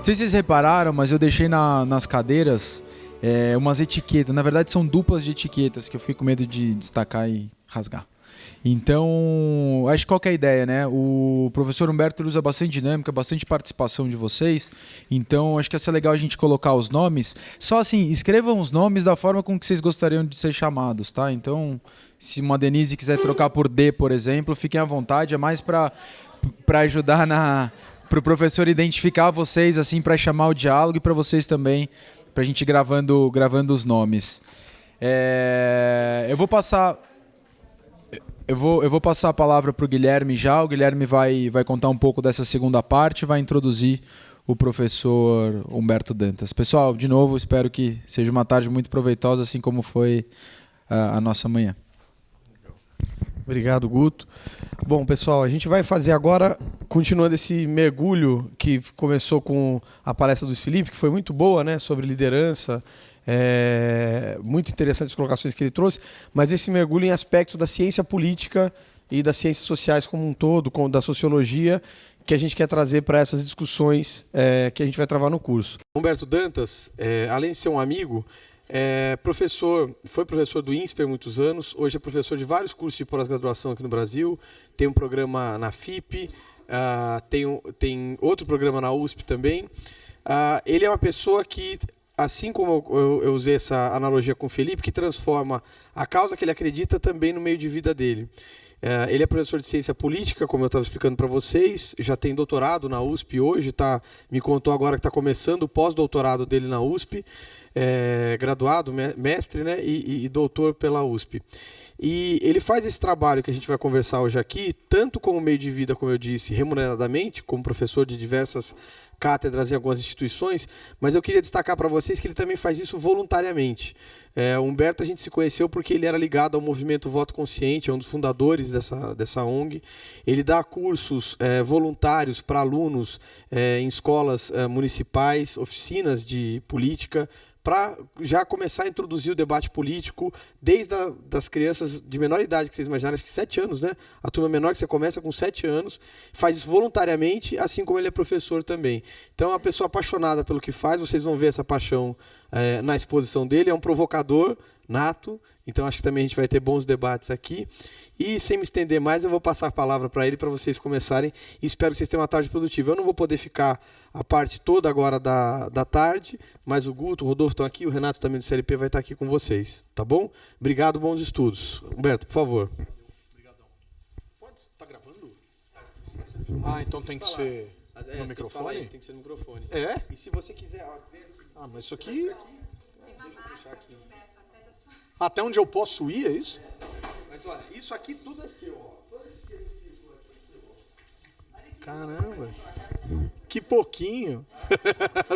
Não sei se vocês repararam, mas eu deixei nas cadeiras umas etiquetas. Na verdade, são duplas de etiquetas que eu fiquei com medo de destacar e rasgar. Então, acho que qual que é a ideia, né? O professor Humberto usa bastante dinâmica, bastante participação de vocês. Então, acho que ia ser legal a gente colocar os nomes. Só assim, escrevam os nomes da forma com que vocês gostariam de ser chamados, tá? Então, se uma Denise quiser trocar por D, por exemplo, fiquem à vontade. É mais para ajudar para o professor identificar vocês, assim, para chamar o diálogo e para vocês também, para a gente ir gravando os nomes. Eu vou passar a palavra para o Guilherme já. O Guilherme vai contar um pouco dessa segunda parte, vai introduzir o professor Humberto Dantas. Pessoal, de novo, espero que seja uma tarde muito proveitosa, assim como foi a nossa manhã. Obrigado, Guto. Bom, pessoal, a gente vai fazer agora, continuando esse mergulho que começou com a palestra do Luiz Felipe, que foi muito boa, né, sobre liderança. Muito interessantes as colocações que ele trouxe, mas esse mergulho em aspectos da ciência política e das ciências sociais como um todo, da sociologia, que a gente quer trazer para essas discussões que a gente vai travar no curso. Humberto Dantas, além de ser um amigo, foi professor do INSPER há muitos anos, hoje é professor de vários cursos de pós-graduação aqui no Brasil, tem um programa na FIP, tem outro programa na USP também. Ele é uma pessoa que, assim como eu usei essa analogia com o Felipe, que transforma a causa que ele acredita também no meio de vida dele. Ele é professor de ciência política, como eu estava explicando para vocês, já tem doutorado na USP hoje, me contou agora que está começando o pós-doutorado dele na USP, graduado, mestre, né, e doutor pela USP. E ele faz esse trabalho que a gente vai conversar hoje aqui, tanto como meio de vida, como eu disse, remuneradamente, como professor de diversas cátedras em algumas instituições, mas eu queria destacar para vocês que ele também faz isso voluntariamente. O Humberto a gente se conheceu porque ele era ligado ao movimento Voto Consciente, é um dos fundadores dessa ONG. Ele dá cursos voluntários para alunos em escolas municipais, oficinas de política, para já começar a introduzir o debate político desde das crianças de menor idade, que vocês imaginaram, acho que 7 anos, né? A turma menor que você começa com 7 anos, faz isso voluntariamente, assim como ele é professor também. Então é uma pessoa apaixonada pelo que faz, vocês vão ver essa paixão na exposição dele, é um provocador nato, então acho que também a gente vai ter bons debates aqui. E sem me estender mais, eu vou passar a palavra para ele, para vocês começarem, e espero que vocês tenham uma tarde produtiva. Eu não vou poder ficar a parte toda agora da tarde, mas o Guto, o Rodolfo estão aqui, o Renato também do CLP vai estar aqui com vocês, tá bom? Obrigado, bons estudos. Humberto, por favor. Obrigadão. Tá gravando? Então tem que ser no microfone? Tem que ser no microfone. É? E se você quiser... Mas isso aqui... Deixa eu puxar aqui. Até onde eu posso ir, é isso? Mas olha, isso aqui tudo é seu, ó. Todo esse círculo aqui é seu, ó. Caramba. Que pouquinho.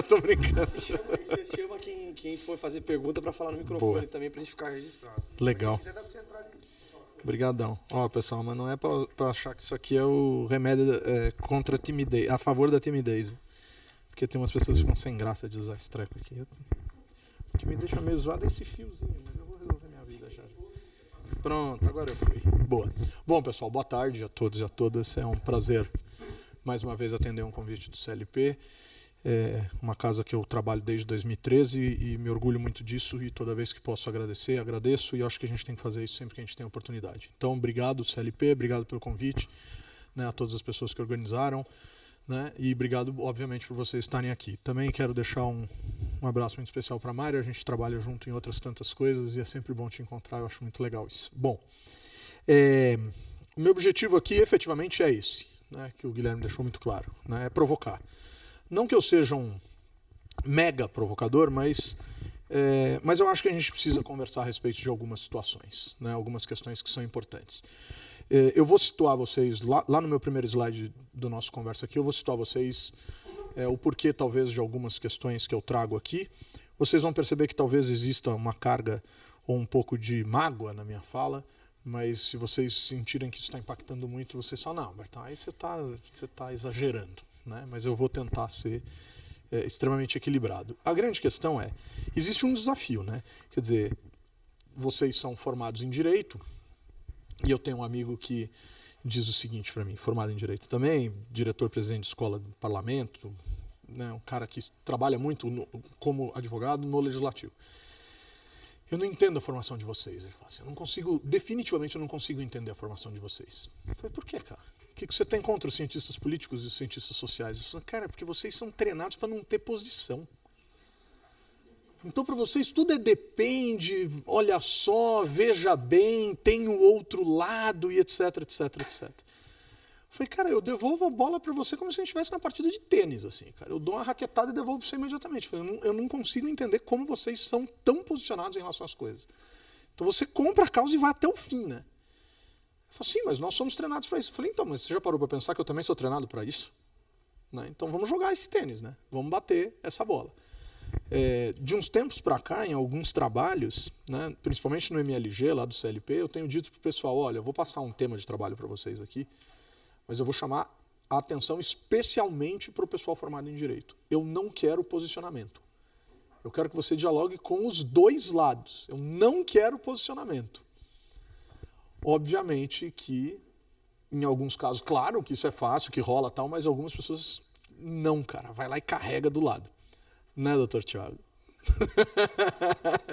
Tô brincando. Você chama quem for fazer pergunta para falar no microfone. Boa. Também pra gente ficar registrado. Legal. Se quiser, dá pra você entrar ali. Obrigadão. Ó, pessoal, mas não é pra achar que isso aqui é o remédio contra a timidez, a favor da timidez. Porque tem umas pessoas que ficam sem graça de usar esse treco aqui. O que me deixa meio zoado é esse fiozinho, mas eu vou resolver minha vida já. Pronto, agora eu fui. Boa. Bom, pessoal, boa tarde a todos e a todas. É um prazer, mais uma vez, atender um convite do CLP. É uma casa que eu trabalho desde 2013 e me orgulho muito disso, e toda vez que posso agradeço, e acho que a gente tem que fazer isso sempre que a gente tem oportunidade. Então, obrigado, CLP, obrigado pelo convite, né, a todas as pessoas que organizaram, né, e obrigado, obviamente, por vocês estarem aqui. Também quero deixar um abraço muito especial para a Mário, a gente trabalha junto em outras tantas coisas e é sempre bom te encontrar, eu acho muito legal isso. Bom, o meu objetivo aqui efetivamente é esse, né, que o Guilherme deixou muito claro, né, é provocar. Não que eu seja um mega provocador, mas eu acho que a gente precisa conversar a respeito de algumas situações, né, algumas questões que são importantes. Eu vou situar vocês, lá no meu primeiro slide do nosso conversa aqui, eu vou situar vocês o porquê talvez de algumas questões que eu trago aqui. Vocês vão perceber que talvez exista uma carga ou um pouco de mágoa na minha fala, mas se vocês sentirem que isso está impactando muito, vocês falam, não, Bertão, aí você tá exagerando, né? Mas eu vou tentar ser extremamente equilibrado. A grande questão existe um desafio, né? Quer dizer, vocês são formados em Direito, e eu tenho um amigo que diz o seguinte para mim, formado em Direito também, diretor-presidente de escola do parlamento, né, um cara que trabalha muito como advogado no legislativo. Eu não entendo a formação de vocês. Ele fala assim, eu não consigo, definitivamente eu não consigo entender a formação de vocês. Eu falei, por quê, cara? O que você tem contra os cientistas políticos e os cientistas sociais? Eu falei, cara, porque vocês são treinados para não ter posição. Então, para vocês, tudo é depende, olha só, veja bem, tem o outro lado e etc, etc, etc. Eu falei, cara, eu devolvo a bola para você como se a gente estivesse na partida de tênis, assim, cara. Eu dou uma raquetada e devolvo para você imediatamente. Eu falei, eu não consigo entender como vocês são tão posicionados em relação às coisas. Então, você compra a causa e vai até o fim, né? Eu falei, sim, mas nós somos treinados para isso. Eu falei, então, mas você já parou para pensar que eu também sou treinado para isso? Né? Então, vamos jogar esse tênis, né? Vamos bater essa bola. De uns tempos para cá, em alguns trabalhos, né, principalmente no MLG, lá do CLP, eu tenho dito para o pessoal, olha, eu vou passar um tema de trabalho para vocês aqui, mas eu vou chamar a atenção especialmente para o pessoal formado em Direito. Eu não quero posicionamento. Eu quero que você dialogue com os dois lados. Eu não quero posicionamento. Obviamente que, em alguns casos, claro que isso é fácil, que rola tal, mas algumas pessoas, não, cara, vai lá e carrega do lado. Né, doutor Thiago?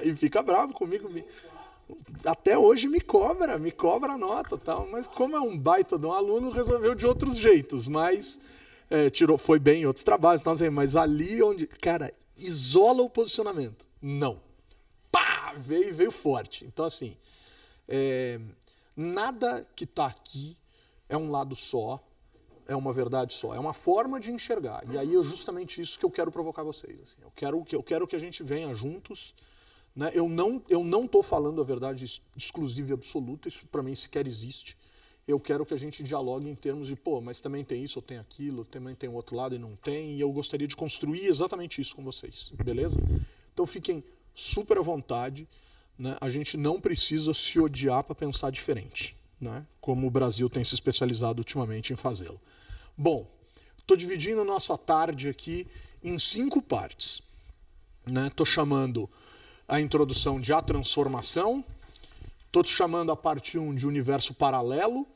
E fica bravo comigo. Até hoje me cobra a nota, tal, mas como é um baita de um aluno, resolveu de outros jeitos, mas foi bem em outros trabalhos, então, assim, mas ali onde, cara, isola o posicionamento. Não. Pá! Veio forte. Então, assim, nada que está aqui é um lado só, é uma verdade só, é uma forma de enxergar. E aí é justamente isso que eu quero provocar vocês. Assim. Eu quero que a gente venha juntos. Né? Eu não estou falando a verdade exclusiva e absoluta, isso para mim sequer existe. Eu quero que a gente dialogue em termos de, pô, mas também tem isso ou tem aquilo, também tem o outro lado e não tem, e eu gostaria de construir exatamente isso com vocês, beleza? Então fiquem super à vontade, né? A gente não precisa se odiar para pensar diferente, né? Como o Brasil tem se especializado ultimamente em fazê-lo. Bom, estou dividindo nossa tarde aqui em 5 partes. Estou chamando a introdução de A Transformação, estou chamando a parte 1 de Universo Paralelo,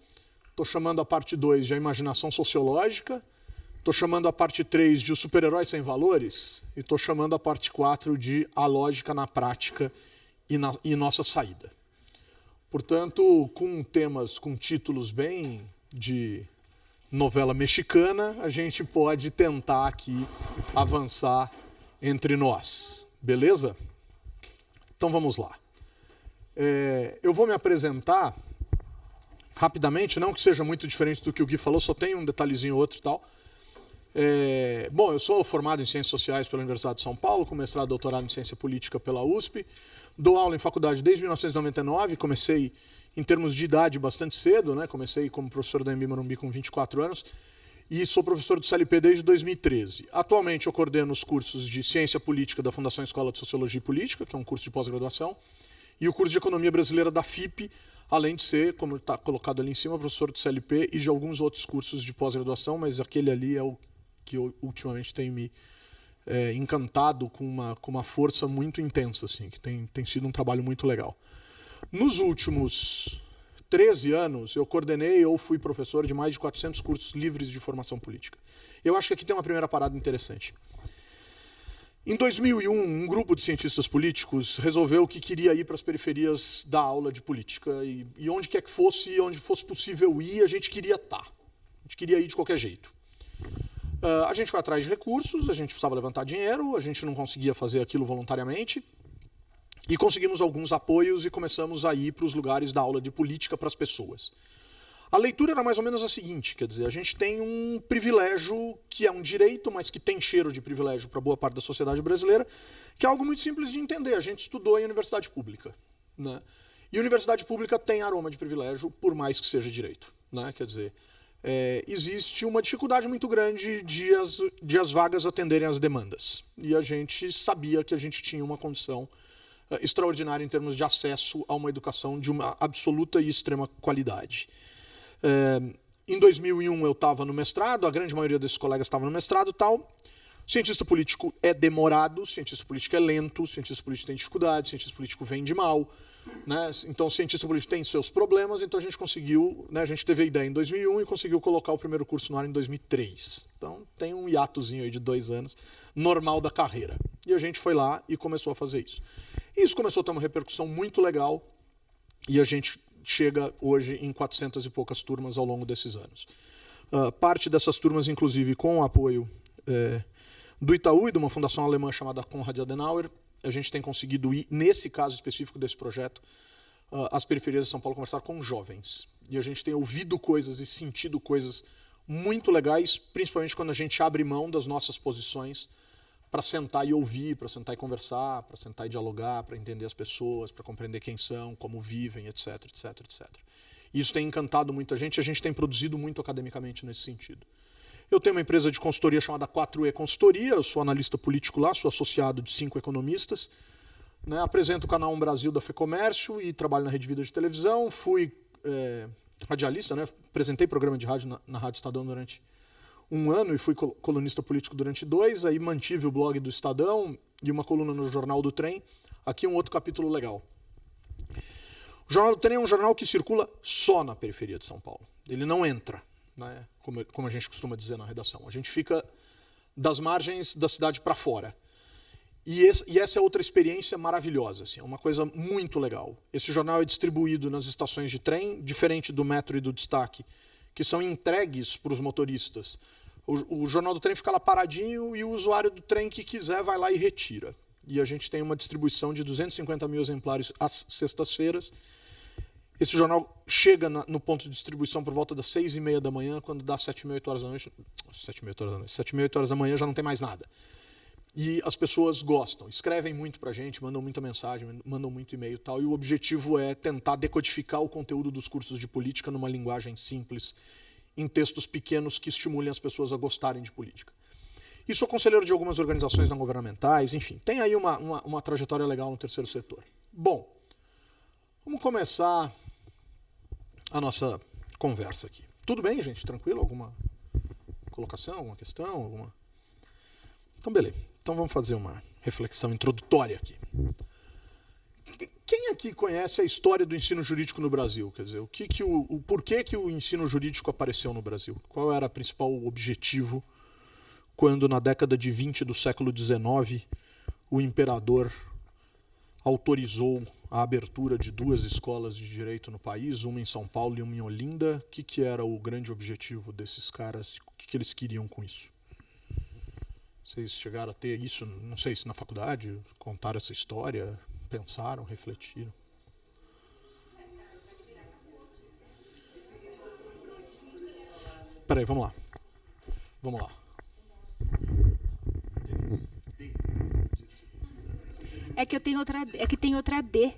estou chamando a parte 2 de A Imaginação Sociológica, estou chamando a parte 3 de Os Super-Heróis Sem Valores e estou chamando a parte 4 de A Lógica na Prática e Nossa Saída. Portanto, com temas, com títulos bem de novela mexicana, a gente pode tentar aqui avançar entre nós, beleza? Então vamos lá. Eu vou me apresentar rapidamente, não que seja muito diferente do que o Gui falou, só tem um detalhezinho ou outro e tal. Bom, eu sou formado em Ciências Sociais pela Universidade de São Paulo, com mestrado e doutorado em Ciência Política pela USP. Dou aula em faculdade desde 1999, comecei em termos de idade bastante cedo, né? Comecei como professor da Embi Morumbi com 24 anos e sou professor do CLP desde 2013. Atualmente eu coordeno os cursos de Ciência Política da Fundação Escola de Sociologia e Política, que é um curso de pós-graduação, e o curso de Economia Brasileira da FIP, além de ser, como está colocado ali em cima, professor do CLP e de alguns outros cursos de pós-graduação, mas aquele ali é o que eu, ultimamente tem me encantado com uma força muito intensa, assim, que tem sido um trabalho muito legal. Nos últimos 13 anos, eu coordenei ou fui professor de mais de 400 cursos livres de formação política. Eu acho que aqui tem uma primeira parada interessante. Em 2001, um grupo de cientistas políticos resolveu que queria ir para as periferias da aula de política e onde quer que fosse, onde fosse possível ir, a gente queria estar. A gente queria ir de qualquer jeito. A gente foi atrás de recursos, a gente precisava levantar dinheiro, a gente não conseguia fazer aquilo voluntariamente. E conseguimos alguns apoios e começamos a ir para os lugares da aula de política para as pessoas. A leitura era mais ou menos a seguinte, quer dizer, a gente tem um privilégio que é um direito, mas que tem cheiro de privilégio para boa parte da sociedade brasileira, que é algo muito simples de entender. A gente estudou em universidade pública, né? E universidade pública tem aroma de privilégio, por mais que seja direito, né? Quer dizer, existe uma dificuldade muito grande de as vagas atenderem às demandas. E a gente sabia que a gente tinha uma condição extraordinária em termos de acesso a uma educação de uma absoluta e extrema qualidade. Em 2001 eu estava no mestrado, a grande maioria desses colegas estava no mestrado e tal, Cientista político é demorado, cientista político é lento, cientista político tem dificuldade, cientista político vende mal, né? Então, cientista político tem seus problemas, então a gente conseguiu, né? A gente teve a ideia em 2001 e conseguiu colocar o primeiro curso no ar em 2003. Então, tem um hiatozinho aí de 2 anos, normal da carreira. E a gente foi lá e começou a fazer isso. E isso começou a ter uma repercussão muito legal e a gente chega hoje em 400 e poucas turmas ao longo desses anos. Parte dessas turmas, inclusive, com o apoio do Itaú e de uma fundação alemã chamada Konrad Adenauer, a gente tem conseguido ir, nesse caso específico desse projeto, às periferias de São Paulo conversar com jovens. E a gente tem ouvido coisas e sentido coisas muito legais, principalmente quando a gente abre mão das nossas posições para sentar e ouvir, para sentar e conversar, para sentar e dialogar, para entender as pessoas, para compreender quem são, como vivem, etc, etc, etc. Isso tem encantado muita gente e a gente tem produzido muito academicamente nesse sentido. Eu tenho uma empresa de consultoria chamada 4E Consultoria, eu sou analista político lá, sou associado de 5 economistas, né, apresento o canal Um Brasil da FEComércio e trabalho na Rede Vida de televisão, fui radialista, né, apresentei programa de rádio na Rádio Estadão durante 1 ano e fui colunista político durante 2, aí mantive o blog do Estadão e uma coluna no Jornal do Trem. Aqui um outro capítulo legal. O Jornal do Trem é um jornal que circula só na periferia de São Paulo, ele não entra, né, como a gente costuma dizer na redação. A gente fica das margens da cidade para fora. E essa é outra experiência maravilhosa, assim, é uma coisa muito legal. Esse jornal é distribuído nas estações de trem, diferente do Metro e do Destaque, que são entregues para os motoristas. O Jornal do Trem fica lá paradinho e o usuário do trem que quiser vai lá e retira. E a gente tem uma distribuição de 250 mil exemplares às sextas-feiras. Esse jornal chega no ponto de distribuição por volta das 6h30 da manhã, quando dá 7h30, 8 horas da noite. 7h30, 8 horas da manhã já não tem mais nada. E as pessoas gostam, escrevem muito pra gente, mandam muita mensagem, mandam muito e-mail e tal. E o objetivo é tentar decodificar o conteúdo dos cursos de política numa linguagem simples, em textos pequenos que estimulem as pessoas a gostarem de política. E sou conselheiro de algumas organizações não governamentais, enfim, tem aí uma trajetória legal no terceiro setor. Bom, vamos começar a nossa conversa aqui. Tudo bem, gente? Tranquilo? Alguma colocação, alguma questão? Então, beleza. Então vamos fazer uma reflexão introdutória aqui. Quem aqui conhece a história do ensino jurídico no Brasil? Quer dizer, por que o ensino jurídico apareceu no Brasil? Qual era o principal objetivo quando, na década de 20 do século XIX, o imperador autorizou a abertura de 2 escolas de direito no país, uma em São Paulo e uma em Olinda? O que era o grande objetivo desses caras? O que eles queriam com isso? Vocês chegaram a ter isso, não sei se na faculdade, contaram essa história, pensaram, refletiram? Peraí, vamos lá. Vamos lá. É que tem outra D.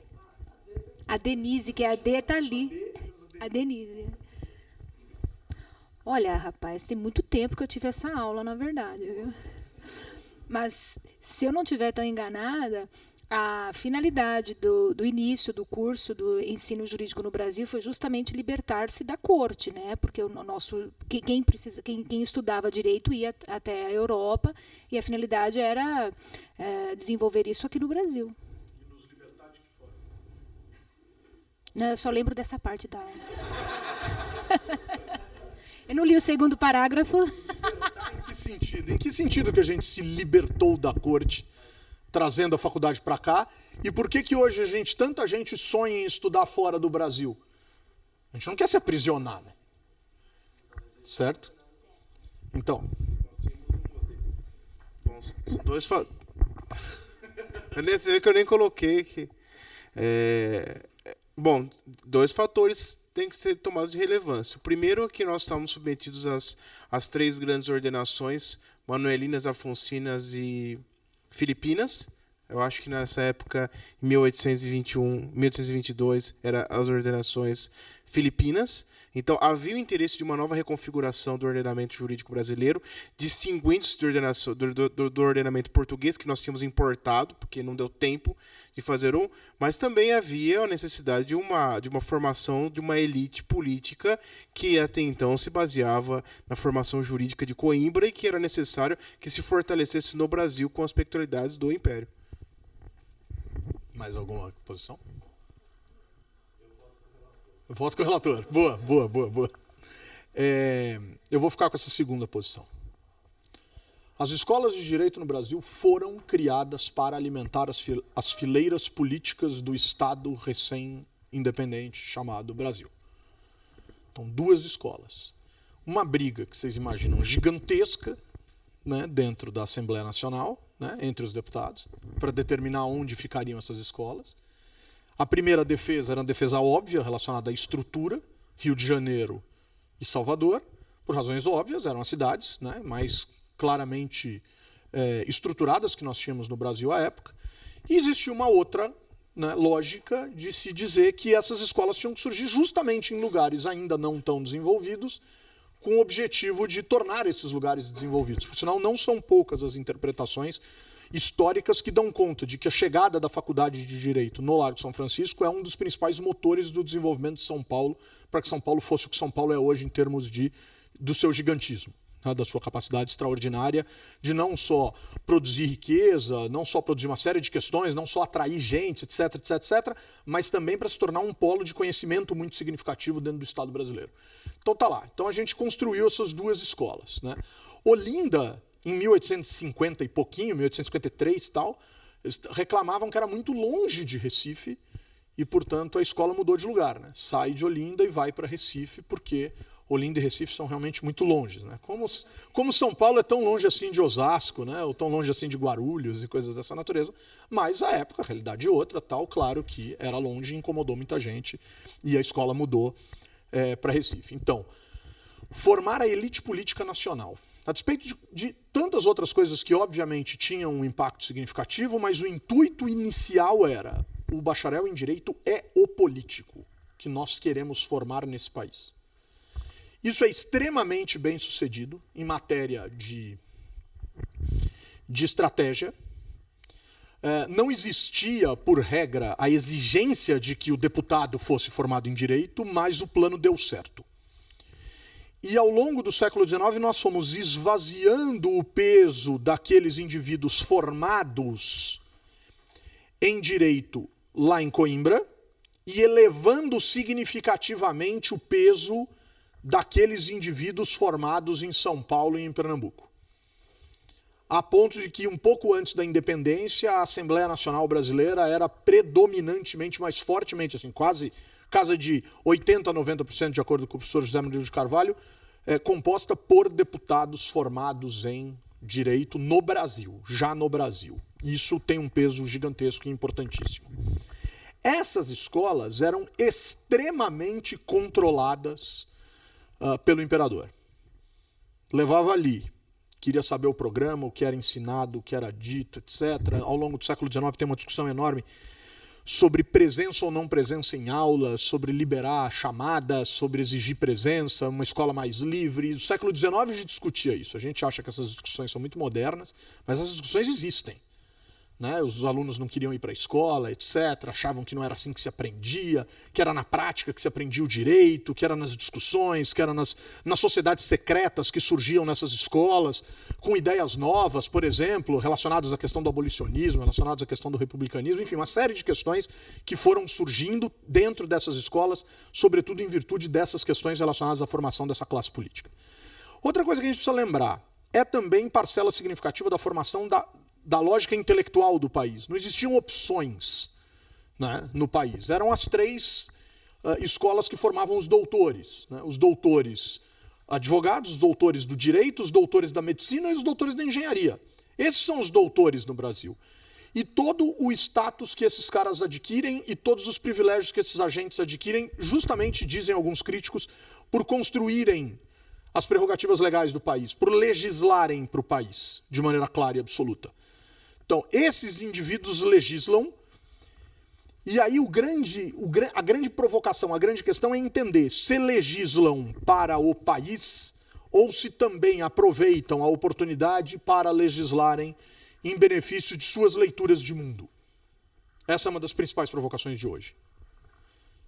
A Denise, que é a D, tá ali. A Denise. Olha, rapaz, tem muito tempo que eu tive essa aula, na verdade, viu? Mas, se eu não estiver tão enganada, a finalidade do início do curso do ensino jurídico no Brasil foi justamente libertar-se da corte, né? Porque quem estudava direito ia até a Europa e a finalidade era desenvolver isso aqui no Brasil. E nos libertar de que forma? Eu só lembro dessa parte da aula. Eu não li o segundo parágrafo. Em que sentido? Em que sentido que a gente se libertou da corte, trazendo a faculdade para cá? E por que hoje tanta gente sonha em estudar fora do Brasil? A gente não quer se aprisionar, né? Certo? Então. Dois fatores. Nesse que eu nem coloquei aqui. Bom, 2 fatores têm que ser tomados de relevância. O primeiro é que nós estamos submetidos às 3 grandes ordenações, manuelinas, afoncinas e filipinas, Eu acho que nessa época, em 1821, 1822, eram as ordenações filipinas. Então, havia o interesse de uma nova reconfiguração do ordenamento jurídico brasileiro, distinguindo-se do ordenamento português, que nós tínhamos importado, porque não deu tempo de fazer um, mas também havia a necessidade de uma formação de uma elite política que até então se baseava na formação jurídica de Coimbra e que era necessário que se fortalecesse no Brasil com as peculiaridades do Império. Mais alguma posição? Eu voto com o relator. Boa. Eu vou ficar com essa segunda posição. As escolas de direito no Brasil foram criadas para alimentar as fileiras políticas do Estado recém-independente chamado Brasil. Então, 2 escolas. Uma briga que vocês imaginam gigantesca, né, dentro da Assembleia Nacional, né, entre os deputados, para determinar onde ficariam essas escolas. A primeira defesa era uma defesa óbvia relacionada à estrutura, Rio de Janeiro e Salvador, por razões óbvias, eram as cidades, né, mais claramente estruturadas que nós tínhamos no Brasil à época. E existia uma outra, né, lógica de se dizer que essas escolas tinham que surgir justamente em lugares ainda não tão desenvolvidos, com o objetivo de tornar esses lugares desenvolvidos. Por sinal, não são poucas as interpretações históricas que dão conta de que a chegada da Faculdade de Direito no Largo São Francisco é um dos principais motores do desenvolvimento de São Paulo, para que São Paulo fosse o que São Paulo é hoje em termos do seu gigantismo, né, da sua capacidade extraordinária de não só produzir riqueza, não só produzir uma série de questões, não só atrair gente, etc., mas também para se tornar um polo de conhecimento muito significativo dentro do Estado brasileiro. Então tá lá. Então a gente construiu essas 2 escolas, né? Olinda, em 1850 e pouquinho, 1853 e tal, reclamavam que era muito longe de Recife e, portanto, a escola mudou de lugar, né? Sai de Olinda e vai para Recife, porque Olinda e Recife são realmente muito longe, né? Como São Paulo é tão longe assim de Osasco, né? Ou tão longe assim de Guarulhos e coisas dessa natureza, mas a época, a realidade é outra, tal, claro que era longe e incomodou muita gente e a escola mudou para Recife. Então, formar a elite política nacional. A despeito de tantas outras coisas que, obviamente, tinham um impacto significativo, mas o intuito inicial era: o bacharel em Direito é o político que nós queremos formar nesse país. Isso é extremamente bem sucedido em matéria de estratégia. Não existia, por regra, a exigência de que o deputado fosse formado em Direito, mas o plano deu certo. E ao longo do século XIX nós fomos esvaziando o peso daqueles indivíduos formados em Direito lá em Coimbra e elevando significativamente o peso daqueles indivíduos formados em São Paulo e em Pernambuco. A ponto de que, um pouco antes da independência, a Assembleia Nacional Brasileira era predominantemente, mais fortemente, assim, quase casa de 80% a 90%, de acordo com o professor José Murilo de Carvalho, composta por deputados formados em Direito no Brasil, já no Brasil. Isso tem um peso gigantesco e importantíssimo. Essas escolas eram extremamente controladas pelo imperador. Levava ali, queria saber o programa, o que era ensinado, o que era dito, etc. Ao longo do século XIX tem uma discussão enorme sobre presença ou não presença em aula, sobre liberar chamadas, sobre exigir presença, uma escola mais livre. No século XIX a gente discutia isso. A gente acha que essas discussões são muito modernas, mas essas discussões existem. Né? Os alunos não queriam ir para a escola, etc. Achavam que não era assim que se aprendia, que era na prática que se aprendia o direito, que era nas discussões, que era nas sociedades secretas que surgiam nessas escolas, com ideias novas, por exemplo, relacionadas à questão do abolicionismo, relacionadas à questão do republicanismo, enfim, uma série de questões que foram surgindo dentro dessas escolas, sobretudo em virtude dessas questões relacionadas à formação dessa classe política. Outra coisa que a gente precisa lembrar é também parcela significativa da formação da lógica intelectual do país. Não existiam opções, né, no país. Eram as 3 escolas que formavam os doutores. Né? Os doutores advogados, os doutores do direito, os doutores da medicina e os doutores da engenharia. Esses são os doutores no Brasil. E todo o status que esses caras adquirem e todos os privilégios que esses agentes adquirem, justamente, dizem alguns críticos, por construírem as prerrogativas legais do país, por legislarem para o país de maneira clara e absoluta. Então, esses indivíduos legislam, e aí a grande provocação, a grande questão é entender se legislam para o país ou se também aproveitam a oportunidade para legislarem em benefício de suas leituras de mundo. Essa é uma das principais provocações de hoje.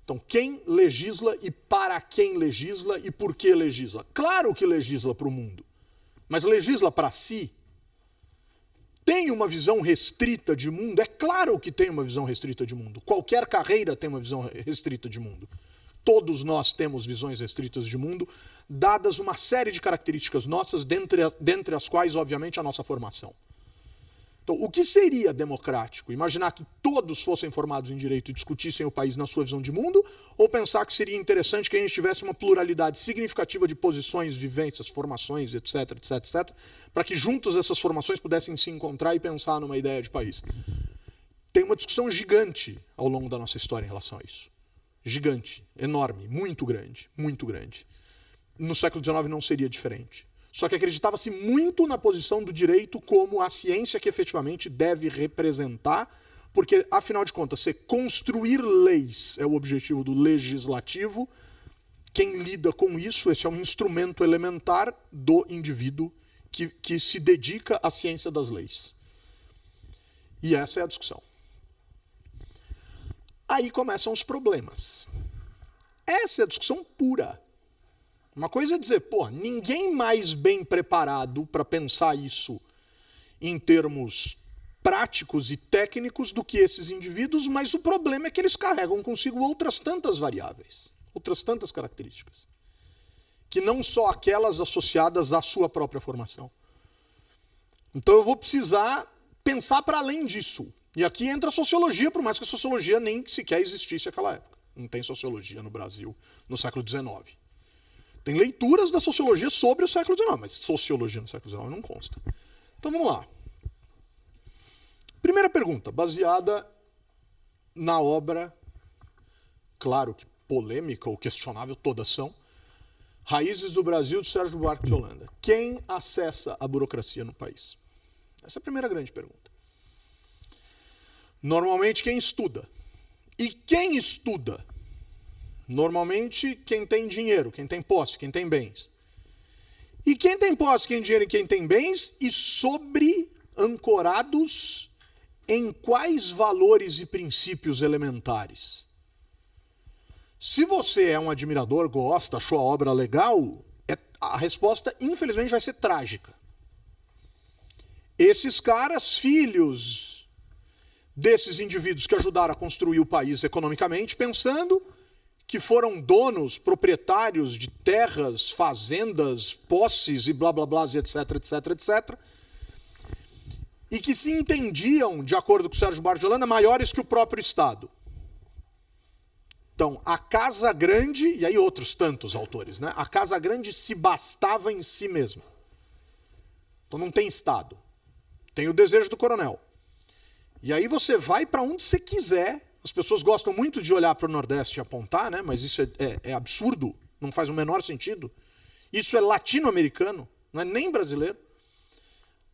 Então, quem legisla e para quem legisla e por que legisla? Claro que legisla para o mundo, mas legisla para si? Tem uma visão restrita de mundo? É claro que tem uma visão restrita de mundo. Qualquer carreira tem uma visão restrita de mundo. Todos nós temos visões restritas de mundo, dadas uma série de características nossas, dentre as quais, obviamente, a nossa formação. Então, o que seria democrático? Imaginar que todos fossem formados em direito e discutissem o país na sua visão de mundo? Ou pensar que seria interessante que a gente tivesse uma pluralidade significativa de posições, vivências, formações, etc, etc, etc, para que juntos essas formações pudessem se encontrar e pensar numa ideia de país? Tem uma discussão gigante ao longo da nossa história em relação a isso. Gigante, enorme, muito grande, muito grande. No século XIX não seria diferente. Só que acreditava-se muito na posição do direito como a ciência que efetivamente deve representar, porque, afinal de contas, se construir leis é o objetivo do legislativo, quem lida com isso, esse é um instrumento elementar do indivíduo que se dedica à ciência das leis. E essa é a discussão. Aí começam os problemas. Essa é a discussão pura. Uma coisa é dizer, pô, ninguém mais bem preparado para pensar isso em termos práticos e técnicos do que esses indivíduos, mas o problema é que eles carregam consigo outras tantas variáveis, outras tantas características, que não só aquelas associadas à sua própria formação. Então eu vou precisar pensar para além disso. E aqui entra a sociologia, por mais que a sociologia nem sequer existisse naquela época. Não tem sociologia no Brasil no século XIX. Tem leituras da sociologia sobre o século XIX, mas sociologia no século XIX não consta. Então vamos lá. Primeira pergunta, baseada na obra, claro que polêmica ou questionável, todas são, Raízes do Brasil, de Sérgio Buarque de Holanda. Quem acessa a burocracia no país? Essa é a primeira grande pergunta. Normalmente quem estuda. E quem estuda? Normalmente, quem tem dinheiro, quem tem posse, quem tem bens. E quem tem posse, quem tem dinheiro e quem tem bens, e sobre ancorados em quais valores e princípios elementares? Se você é um admirador, gosta, achou a obra legal, a resposta, infelizmente, vai ser trágica. Esses caras, filhos desses indivíduos que ajudaram a construir o país economicamente, pensando que foram donos, proprietários de terras, fazendas, posses e blá blá blá, etc, etc, etc, e que se entendiam, de acordo com o Sérgio Buarque de Holanda, maiores que o próprio Estado. Então, a Casa Grande, e aí outros tantos autores, né? A Casa Grande se bastava em si mesma. Então não tem Estado. Tem o desejo do coronel. E aí você vai para onde você quiser. As pessoas gostam muito de olhar para o Nordeste e apontar, né? Mas isso é absurdo, não faz o menor sentido. Isso é latino-americano, não é nem brasileiro.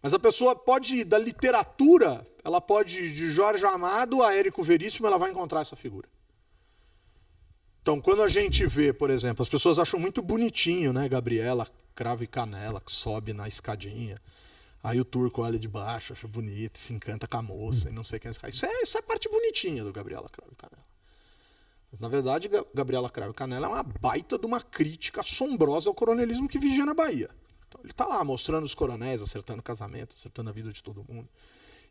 Mas a pessoa pode ir da literatura, ela pode ir de Jorge Amado a Érico Veríssimo, ela vai encontrar essa figura. Então, quando a gente vê, por exemplo, as pessoas acham muito bonitinho, né? Gabriela Cravo e Canela, que sobe na escadinha. Aí o turco olha de baixo, acha bonito, se encanta com a moça e não sei quem é. Isso é a parte bonitinha do Gabriela Cravo e Canela. Mas, na verdade, Gabriela Cravo e Canela é uma baita de uma crítica assombrosa ao coronelismo que vigia na Bahia. Então, ele está lá mostrando os coronéis, acertando casamento, acertando a vida de todo mundo.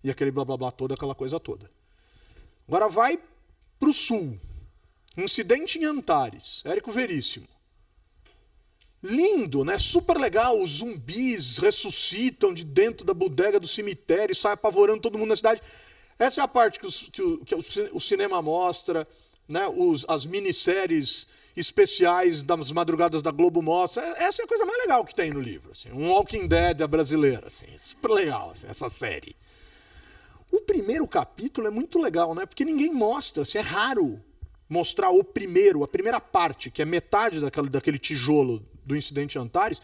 E aquele blá blá blá todo, aquela coisa toda. Agora vai para o sul. Incidente em Antares, Érico Veríssimo. Lindo, né? Super legal, os zumbis ressuscitam de dentro da bodega do cemitério e saem apavorando todo mundo na cidade. Essa é a parte que o cinema mostra, né? As minisséries especiais das madrugadas da Globo mostram. Essa é a coisa mais legal que tem no livro. Assim. Um Walking Dead brasileira, assim, super legal assim, essa série. O primeiro capítulo é muito legal, né? Porque ninguém mostra, assim, é raro mostrar a primeira parte, que é metade daquele tijolo do incidente em Antares.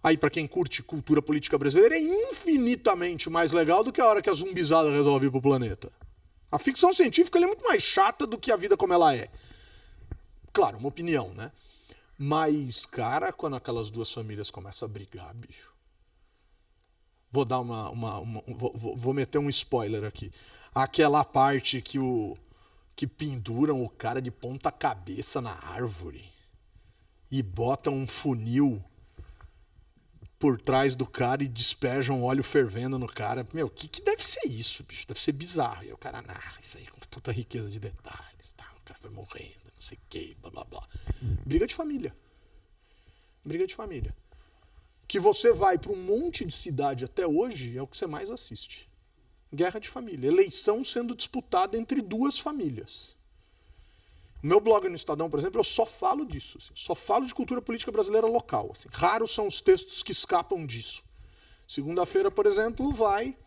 aí para quem curte cultura política brasileira, é infinitamente mais legal do que a hora que a zumbizada resolve ir pro planeta. A ficção científica ela é muito mais chata do que a vida como ela é. Claro, uma opinião, né? Mas, cara, quando aquelas duas famílias começam a brigar, bicho... Vou dar vou meter um spoiler aqui. Aquela parte que penduram o cara de ponta cabeça na árvore e botam um funil por trás do cara e despejam óleo fervendo no cara. Meu, que deve ser isso, bicho? Deve ser bizarro. E o cara, isso aí com puta riqueza de detalhes, tá? O cara foi morrendo, não sei o que, blá blá blá. Briga de família. Briga de família. Que você vai para um monte de cidade até hoje é o que você mais assiste. Guerra de família. Eleição sendo disputada entre duas famílias. O meu blog no Estadão, por exemplo, eu só falo disso. Assim, só falo de cultura política brasileira local. Assim. Raros são os textos que escapam disso. Segunda-feira, por exemplo, vai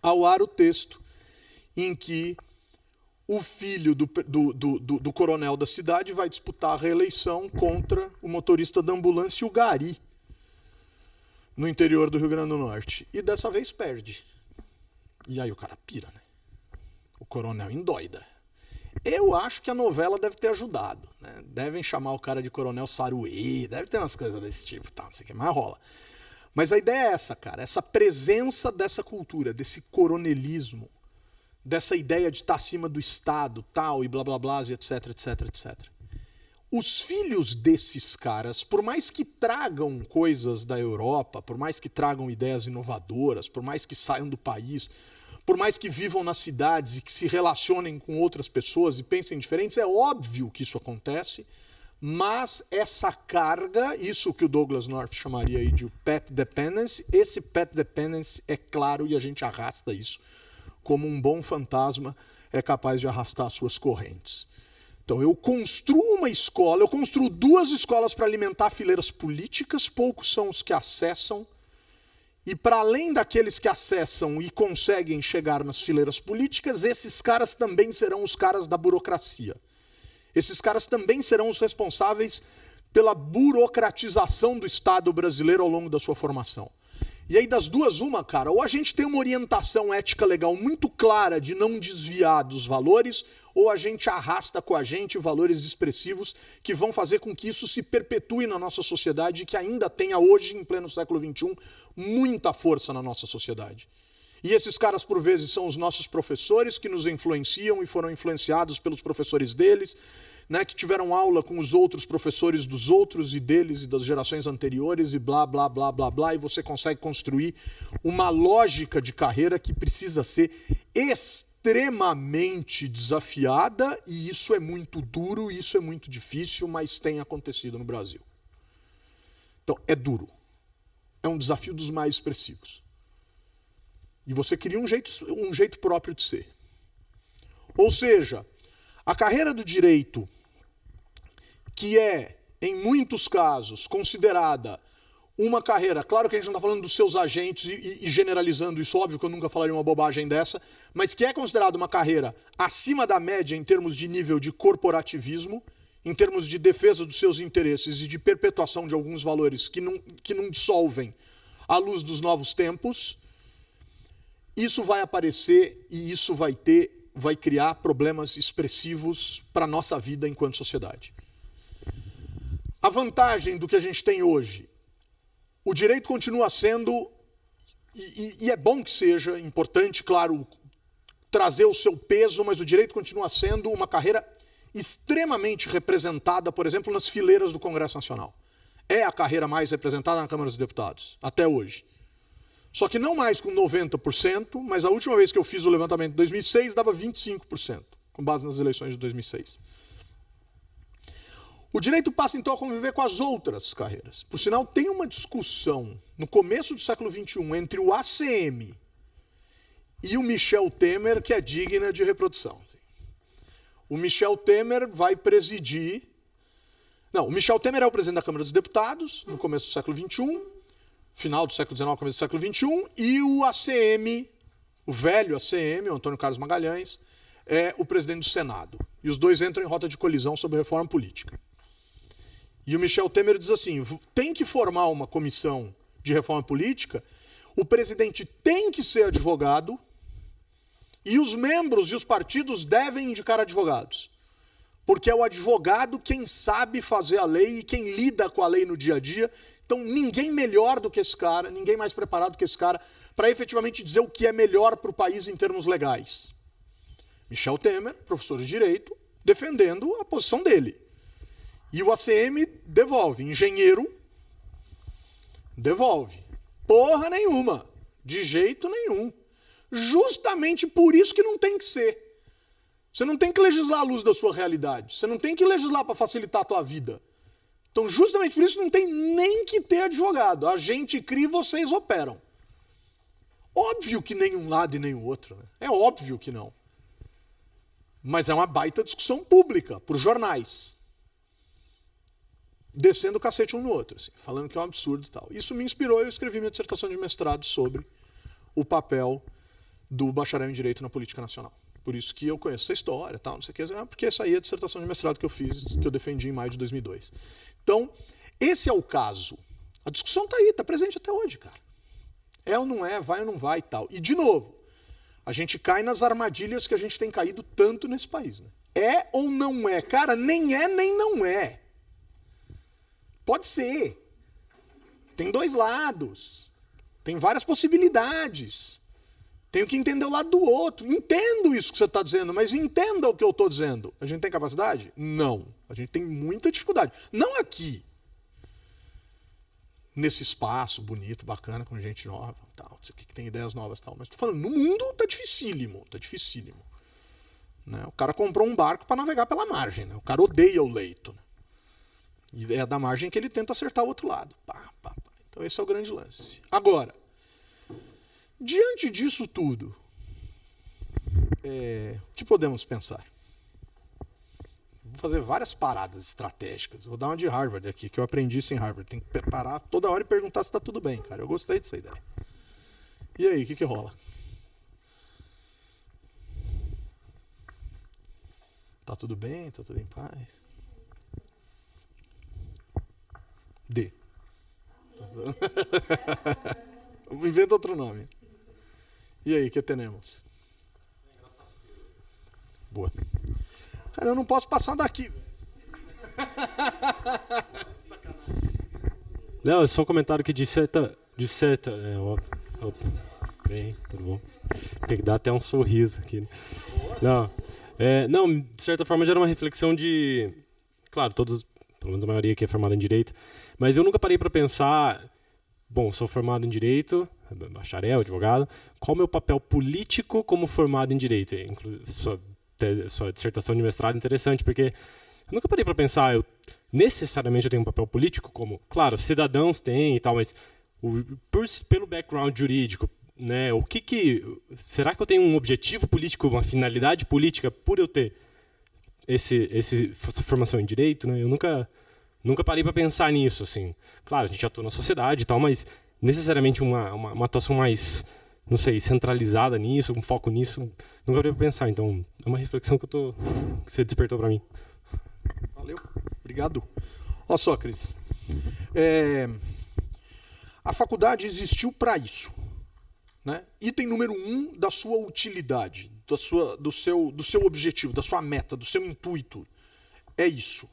ao ar o texto em que o filho do coronel da cidade vai disputar a reeleição contra o motorista da ambulância, o Gari, no interior do Rio Grande do Norte. E dessa vez perde. E aí o cara pira, né? O coronel endoida. Eu acho que a novela deve ter ajudado, né? Devem chamar o cara de Coronel Saruê, deve ter umas coisas desse tipo, tá? Não sei o que, mas rola. Mas a ideia é essa, cara. Essa presença dessa cultura, desse coronelismo, dessa ideia de estar acima do Estado, tal, e blá blá blá, e etc, etc, etc. Os filhos desses caras, por mais que tragam coisas da Europa, por mais que tragam ideias inovadoras, por mais que saiam do país, por mais que vivam nas cidades e que se relacionem com outras pessoas e pensem diferentes, é óbvio que isso acontece, mas essa carga, isso que o Douglas North chamaria aí de pet dependence, esse pet dependence é claro e a gente arrasta isso como um bom fantasma é capaz de arrastar suas correntes. Então eu construo uma escola, eu construo 2 escolas para alimentar fileiras políticas, poucos são os que acessam, e para além daqueles que acessam e conseguem chegar nas fileiras políticas, esses caras também serão os caras da burocracia. Esses caras também serão os responsáveis pela burocratização do Estado brasileiro ao longo da sua formação. E aí das duas, uma, cara, ou a gente tem uma orientação ética legal muito clara de não desviar dos valores, ou a gente arrasta com a gente valores expressivos que vão fazer com que isso se perpetue na nossa sociedade e que ainda tenha hoje, em pleno século XXI, muita força na nossa sociedade. E esses caras, por vezes, são os nossos professores que nos influenciam e foram influenciados pelos professores deles, né, que tiveram aula com os outros professores dos outros e deles e das gerações anteriores e blá, blá, blá, blá, blá, e você consegue construir uma lógica de carreira que precisa ser extremamente desafiada, e isso é muito duro, isso é muito difícil, mas tem acontecido no Brasil. Então, é duro. É um desafio dos mais expressivos. E você cria um jeito próprio de ser. Ou seja, a carreira do direito, que é, em muitos casos, considerada uma carreira, claro que a gente não está falando dos seus agentes e generalizando isso, óbvio que eu nunca falaria uma bobagem dessa, mas que é considerada uma carreira acima da média em termos de nível de corporativismo, em termos de defesa dos seus interesses e de perpetuação de alguns valores que não dissolvem à luz dos novos tempos, isso vai aparecer e isso vai criar problemas expressivos para a nossa vida enquanto sociedade. A vantagem do que a gente tem hoje, o direito continua sendo, e é bom que seja, importante, claro, trazer o seu peso, mas o direito continua sendo uma carreira extremamente representada, por exemplo, nas fileiras do Congresso Nacional. É a carreira mais representada na Câmara dos Deputados, até hoje. Só que não mais com 90%, mas a última vez que eu fiz o levantamento em 2006 dava 25%, com base nas eleições de 2006. O direito passa então a conviver com as outras carreiras. Por sinal, tem uma discussão no começo do século XXI entre o ACM e o Michel Temer que é digna de reprodução. O Michel Temer vai presidir... Não, o Michel Temer é o presidente da Câmara dos Deputados no começo do século XXI, final do século XIX, começo do século XXI, e o ACM, o velho ACM, o Antônio Carlos Magalhães, é o presidente do Senado. E os dois entram em rota de colisão sobre reforma política. E o Michel Temer diz assim, tem que formar uma comissão de reforma política, o presidente tem que ser advogado e os membros e os partidos devem indicar advogados. Porque é o advogado quem sabe fazer a lei e quem lida com a lei no dia a dia. Então ninguém melhor do que esse cara, ninguém mais preparado do que esse cara para efetivamente dizer o que é melhor para o país em termos legais. Michel Temer, professor de Direito, defendendo a posição dele. E o ACM devolve. Engenheiro, devolve. Porra nenhuma. De jeito nenhum. Justamente por isso que não tem que ser. Você não tem que legislar à luz da sua realidade. Você não tem que legislar para facilitar a tua vida. Então, justamente por isso, não tem nem que ter advogado. A gente cria e vocês operam. Óbvio que nem um lado e nem o outro. Né? É óbvio que não. Mas é uma baita discussão pública, por jornais. Descendo o cacete um no outro, assim, falando que é um absurdo e tal. Isso me inspirou e eu escrevi minha dissertação de mestrado sobre o papel do bacharel em Direito na política nacional. Por isso que eu conheço essa história, tal, não sei o que, porque essa aí é a dissertação de mestrado que eu fiz, que eu defendi em maio de 2002. Então, esse é o caso. A discussão está aí, está presente até hoje, cara. É ou não é, vai ou não vai e tal. E, de novo, a gente cai nas armadilhas que a gente tem caído tanto nesse país. Né? É ou não é? Cara, nem é nem não é. Pode ser. Tem dois lados. Tem várias possibilidades. Tenho que entender o lado do outro. Entendo isso que você está dizendo, mas entenda o que eu estou dizendo. A gente tem capacidade? Não. A gente tem muita dificuldade. Não aqui. Nesse espaço bonito, bacana, com gente nova, tal, que tem ideias novas, tal. Mas estou falando, no mundo está dificílimo. Está dificílimo. Né? O cara comprou um barco para navegar pela margem. Né? O cara odeia o leito. Né? E é da margem que ele tenta acertar o outro lado. Pá, pá, pá. Então esse é o grande lance. Agora, diante disso tudo, o que podemos pensar? Vou fazer várias paradas estratégicas. Vou dar uma de Harvard aqui, que eu aprendi isso em Harvard. Tem que parar toda hora e perguntar se está tudo bem, cara. Eu gostei dessa ideia. E aí, o que rola? Tá tudo bem? Tá tudo em paz? D. Inventa outro nome. E aí, o que temos? Boa. Cara, eu não posso passar daqui. Não, é só um comentário que de certa, bem, tudo bom. Tem que dar até um sorriso aqui. Né? Não, de certa forma gera uma reflexão de, claro, todos, pelo menos a maioria aqui é formada em Direito, mas eu nunca parei para pensar, bom, sou formado em Direito, bacharel, advogado, qual o meu papel político como formado em Direito? Sua dissertação de mestrado é interessante, porque eu nunca parei para pensar, necessariamente eu tenho um papel político, como, claro, cidadãos têm e tal, mas pelo background jurídico, né, será que eu tenho um objetivo político, uma finalidade política por eu ter essa formação em Direito? Né? Eu nunca parei para pensar nisso, assim. Claro, a gente atua na sociedade e tal, mas necessariamente uma atuação mais, não sei, centralizada nisso, um foco nisso, nunca parei para pensar. Então, é uma reflexão que você despertou para mim. Valeu, obrigado. Ó só, Cris, a faculdade existiu para isso. Né? Item número 1 da sua utilidade, do seu objetivo, da sua meta, do seu intuito. É isso.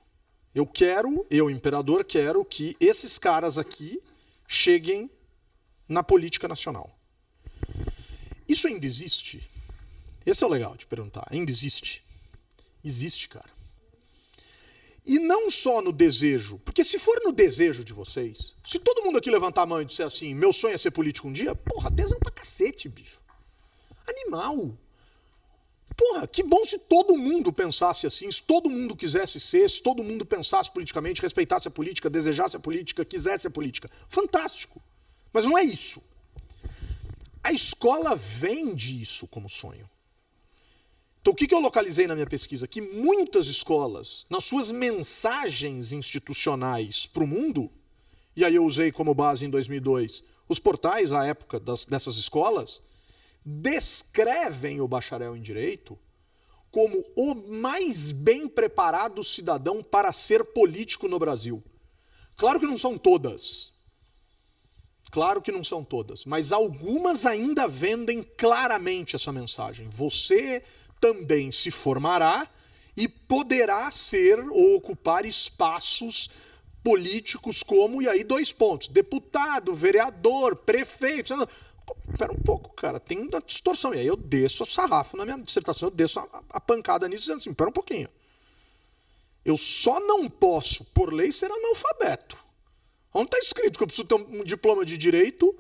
Eu, imperador, quero que esses caras aqui cheguem na política nacional. Isso ainda existe? Esse é o legal de perguntar. Ainda existe? Existe, cara. E não só no desejo, porque se for no desejo de vocês, se todo mundo aqui levantar a mão e disser assim, meu sonho é ser político um dia, porra, tesão pra cacete, bicho. Animal. Porra, que bom se todo mundo pensasse assim, se todo mundo quisesse ser, se todo mundo pensasse politicamente, respeitasse a política, desejasse a política, quisesse a política. Fantástico. Mas não é isso. A escola vende isso como sonho. Então, o que eu localizei na minha pesquisa? Que muitas escolas, nas suas mensagens institucionais para o mundo, e aí eu usei como base em 2002, os portais, à época dessas escolas, descrevem o bacharel em Direito como o mais bem preparado cidadão para ser político no Brasil. Claro que não são todas. Claro que não são todas. Mas algumas ainda vendem claramente essa mensagem. Você também se formará e poderá ser ou ocupar espaços políticos como, e aí 2 pontos, deputado, vereador, prefeito. Espera um pouco, cara, tem uma distorção. E aí eu desço o sarrafo na minha dissertação, eu desço a pancada nisso, dizendo assim, espera um pouquinho. Eu só não posso, por lei, ser analfabeto. Onde está escrito que eu preciso ter um diploma de direito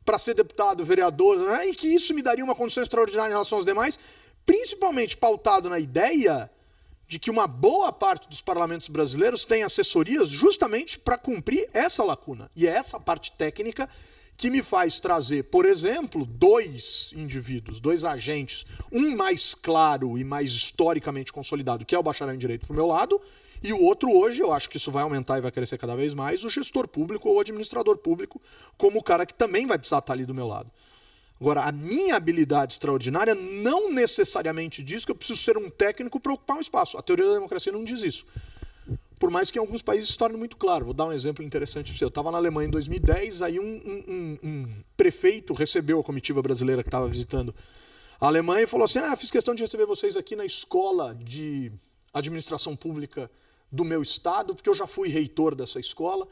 para ser deputado, vereador, né? E que isso me daria uma condição extraordinária em relação aos demais, principalmente pautado na ideia de que uma boa parte dos parlamentos brasileiros tem assessorias justamente para cumprir essa lacuna. E é essa parte técnica que me faz trazer, por exemplo, 2 indivíduos, 2 agentes, um mais claro e mais historicamente consolidado, que é o bacharel em Direito para o meu lado, e o outro hoje, eu acho que isso vai aumentar e vai crescer cada vez mais, o gestor público ou o administrador público, como o cara que também vai precisar estar ali do meu lado. Agora, a minha habilidade extraordinária não necessariamente diz que eu preciso ser um técnico para ocupar um espaço. A teoria da democracia não diz isso. Por mais que em alguns países se torne muito claro. Vou dar um exemplo interessante para você. Eu estava na Alemanha em 2010, aí um prefeito recebeu a comitiva brasileira que estava visitando a Alemanha e falou assim, fiz questão de receber vocês aqui na escola de administração pública do meu estado, porque eu já fui reitor dessa escola,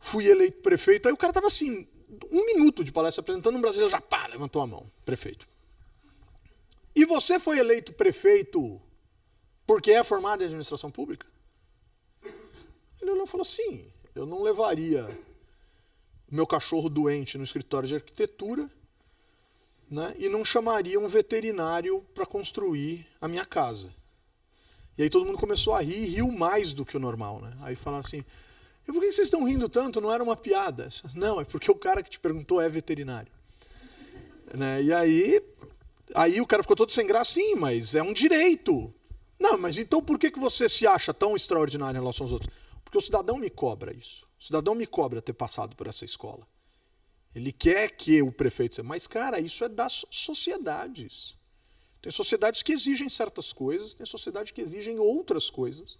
fui eleito prefeito. Aí o cara estava assim, 1 minuto de palestra apresentando, um brasileiro já levantou a mão, prefeito. E você foi eleito prefeito porque é formado em administração pública? Ele olhou e falou, sim, eu não levaria meu cachorro doente no escritório de arquitetura, né, e não chamaria um veterinário para construir a minha casa. E aí todo mundo começou a rir, e riu mais do que o normal. Né? Aí falaram assim, e por que vocês estão rindo tanto? Não era uma piada. Não, é porque o cara que te perguntou é veterinário. Né? E aí o cara ficou todo sem graça, sim, mas é um direito. Não, mas então por que você se acha tão extraordinário em relação aos outros? Porque o cidadão me cobra isso. O cidadão me cobra ter passado por essa escola. Ele quer que o prefeito seja. Mas, cara, isso é das sociedades. Tem sociedades que exigem certas coisas, tem sociedades que exigem outras coisas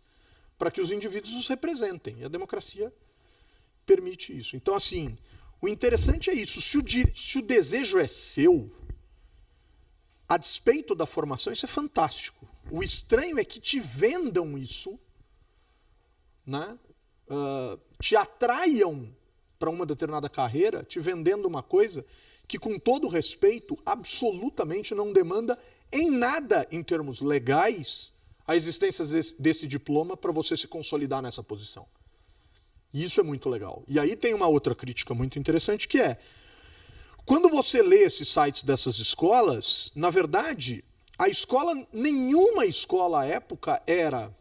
para que os indivíduos os representem. E a democracia permite isso. Então, assim, o interessante é isso. Se o desejo é seu, a despeito da formação, isso é fantástico. O estranho é que te vendam isso, né? Te atraiam para uma determinada carreira, te vendendo uma coisa que, com todo respeito, absolutamente não demanda em nada, em termos legais, a existência desse diploma para você se consolidar nessa posição. E isso é muito legal. E aí tem uma outra crítica muito interessante, que é, quando você lê esses sites dessas escolas, na verdade, nenhuma escola à época era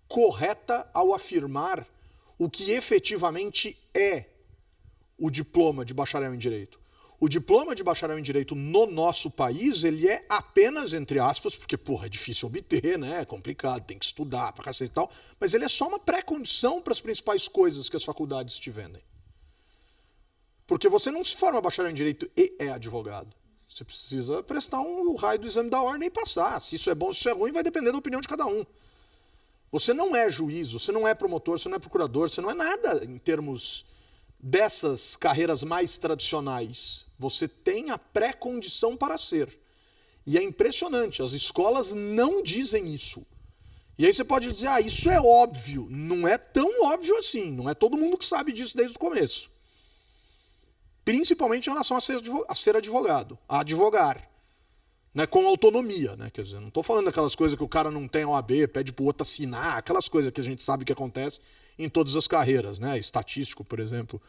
correta ao afirmar o que efetivamente é o diploma de bacharel em Direito. O diploma de bacharel em Direito no nosso país, ele é apenas, entre aspas, porque, é difícil obter, né? É complicado, tem que estudar pra cacete e tal, mas ele é só uma pré-condição para as principais coisas que as faculdades te vendem. Porque você não se forma bacharel em Direito e é advogado. Você precisa prestar o raio do exame da ordem e passar. Se isso é bom, se isso é ruim, vai depender da opinião de cada um. Você não é juiz, você não é promotor, você não é procurador, você não é nada em termos dessas carreiras mais tradicionais. Você tem a pré-condição para ser. E é impressionante, as escolas não dizem isso. E aí você pode dizer, isso é óbvio. Não é tão óbvio assim, não é todo mundo que sabe disso desde o começo. Principalmente em relação a ser advogado, a advogar. Né, com autonomia, né? Quer dizer, não estou falando daquelas coisas que o cara não tem OAB, pede para o outro assinar, aquelas coisas que a gente sabe que acontece em todas as carreiras, né? Estatístico, por exemplo,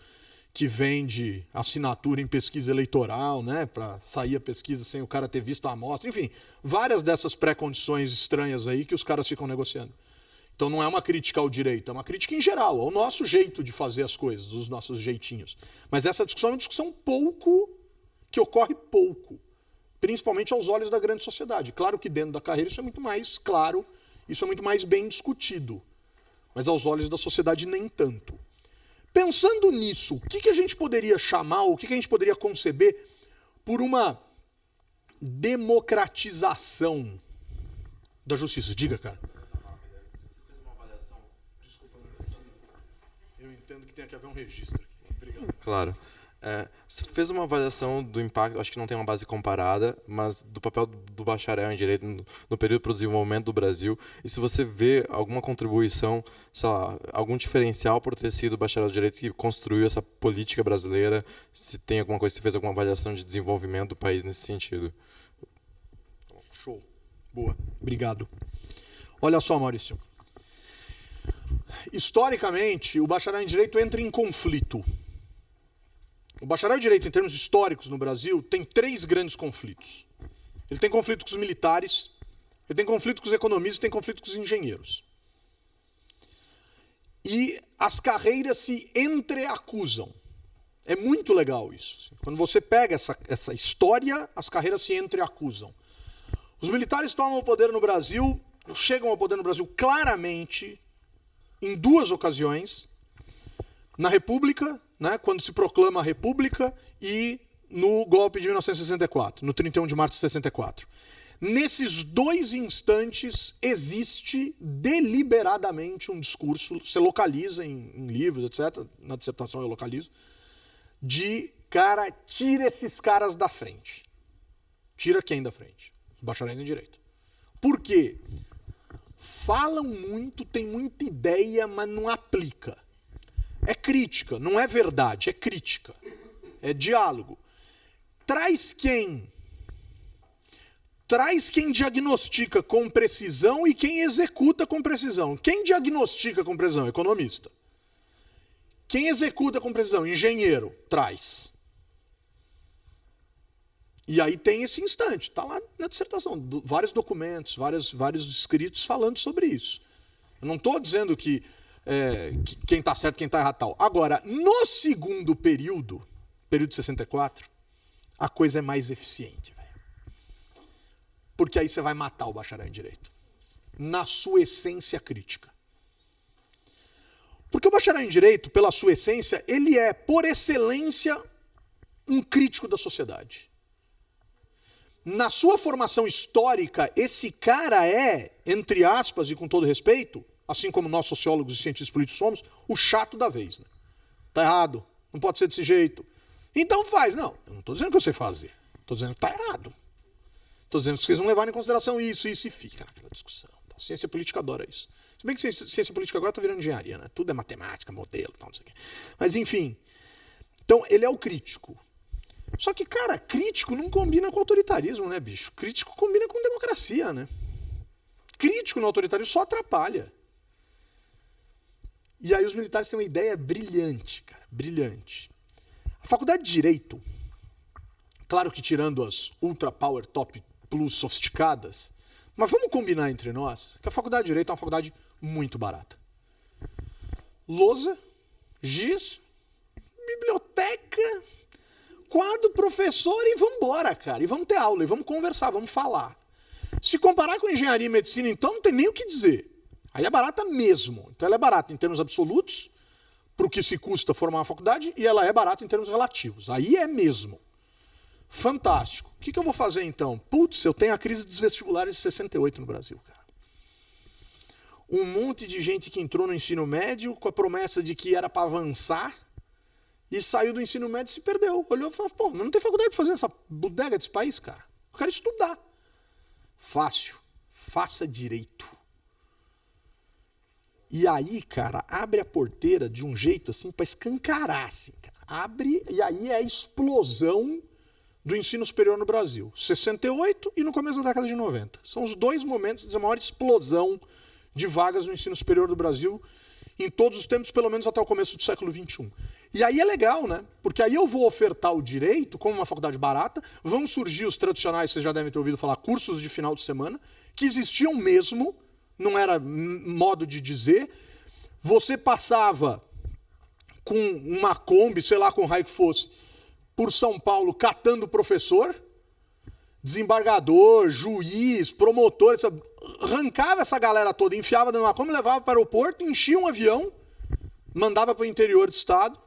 que vende assinatura em pesquisa eleitoral, né? Para sair a pesquisa sem o cara ter visto a amostra, enfim, várias dessas pré-condições estranhas aí que os caras ficam negociando. Então não é uma crítica ao direito, é uma crítica em geral, ao nosso jeito de fazer as coisas, os nossos jeitinhos. Mas essa discussão é uma discussão que ocorre pouco. Principalmente aos olhos da grande sociedade. Claro que dentro da carreira isso é muito mais claro, isso é muito mais bem discutido. Mas aos olhos da sociedade nem tanto. Pensando nisso, o que a gente poderia chamar, o que a gente poderia conceber por uma democratização da justiça? Diga, cara. tem que haver um registro aqui. Obrigado. Claro. Você fez uma avaliação do impacto, acho que não tem uma base comparada, mas do papel do bacharel em Direito no período para o desenvolvimento do Brasil. E se você vê alguma contribuição, sei lá, algum diferencial por ter sido bacharel de Direito que construiu essa política brasileira, se tem alguma coisa, se fez alguma avaliação de desenvolvimento do país nesse sentido. Show. Boa. Obrigado. Olha só, Maurício. Historicamente, o bacharel em Direito entra em conflito. O bacharel em Direito, em termos históricos no Brasil, tem 3 grandes conflitos. Ele tem conflito com os militares, ele tem conflito com os economistas, tem conflito com os engenheiros. E as carreiras se entreacusam. É muito legal isso. Quando você pega essa história, as carreiras se entreacusam. Os militares tomam o poder no Brasil, chegam ao poder no Brasil claramente em 2 ocasiões, na República, né, quando se proclama a República, e no golpe de 1964, no 31 de março de 64. Nesses 2 instantes existe deliberadamente um discurso, você localiza em livros, etc., na dissertação eu localizo, de, cara, tira esses caras da frente. Tira quem da frente? Os bacharéis em Direito. Por quê? Falam muito, tem muita ideia, mas não aplica. É crítica, não é verdade, é crítica. É diálogo. Traz quem? Traz quem diagnostica com precisão e quem executa com precisão. Quem diagnostica com precisão? Economista. Quem executa com precisão? Engenheiro. Traz. E aí tem esse instante, está lá na dissertação, vários documentos, vários escritos falando sobre isso. Eu não estou dizendo que quem está certo, quem está errado tal. Agora, no segundo período de 64, a coisa é mais eficiente, velho. Porque aí você vai matar o bacharel em Direito. Na sua essência crítica. Porque o bacharel em Direito, pela sua essência, ele é, por excelência, um crítico da sociedade. Na sua formação histórica, esse cara é, entre aspas e com todo respeito, assim como nós sociólogos e cientistas políticos somos, o chato da vez. Né? Tá errado, não pode ser desse jeito. Então faz. Não, eu não estou dizendo que eu sei fazer. Estou dizendo que tá errado. Estou dizendo que vocês vão levar em consideração isso e fica naquela discussão. A ciência política adora isso. Se bem que ciência política agora está virando engenharia, né? Tudo é matemática, modelo, tal, não sei o quê. Mas enfim. Então, ele é o crítico. Só que, cara, crítico não combina com autoritarismo, né, bicho? Crítico combina com democracia, né? Crítico no autoritarismo só atrapalha. E aí os militares têm uma ideia brilhante, cara, brilhante. A faculdade de Direito, claro que tirando as ultra power top plus sofisticadas, mas vamos combinar entre nós que a faculdade de Direito é uma faculdade muito barata. Lousa, giz, biblioteca, quadro, professor e vamos embora, cara. E vamos ter aula, e vamos conversar, vamos falar. Se comparar com engenharia e medicina, então não tem nem o que dizer. Aí é barata mesmo. Então ela é barata em termos absolutos, para o que se custa formar uma faculdade, e ela é barata em termos relativos. Aí é mesmo. Fantástico. O que eu vou fazer então? Putz, eu tenho a crise dos vestibulares de 68 no Brasil, cara. Um monte de gente que entrou no ensino médio com a promessa de que era para avançar e saiu do ensino médio e se perdeu. Olhou e falou, pô, mas não tem faculdade para fazer essa bodega desse país, cara. Eu quero estudar. Fácil. Faça direito. E aí, cara, abre a porteira de um jeito assim para escancarar, assim, cara. Abre, e aí é a explosão do ensino superior no Brasil. 68 e no começo da década de 90. São os 2 momentos de maior explosão de vagas no ensino superior do Brasil em todos os tempos, pelo menos até o começo do século XXI. E aí é legal, né? Porque aí eu vou ofertar o direito como uma faculdade barata, vão surgir os tradicionais, vocês já devem ter ouvido falar, cursos de final de semana, que existiam mesmo, não era modo de dizer. Você passava com uma Kombi, sei lá com o raio que fosse, por São Paulo catando professor, desembargador, juiz, promotor, arrancava essa galera toda, enfiava dentro de uma Kombi, levava para o aeroporto, enchia um avião, mandava para o interior do estado.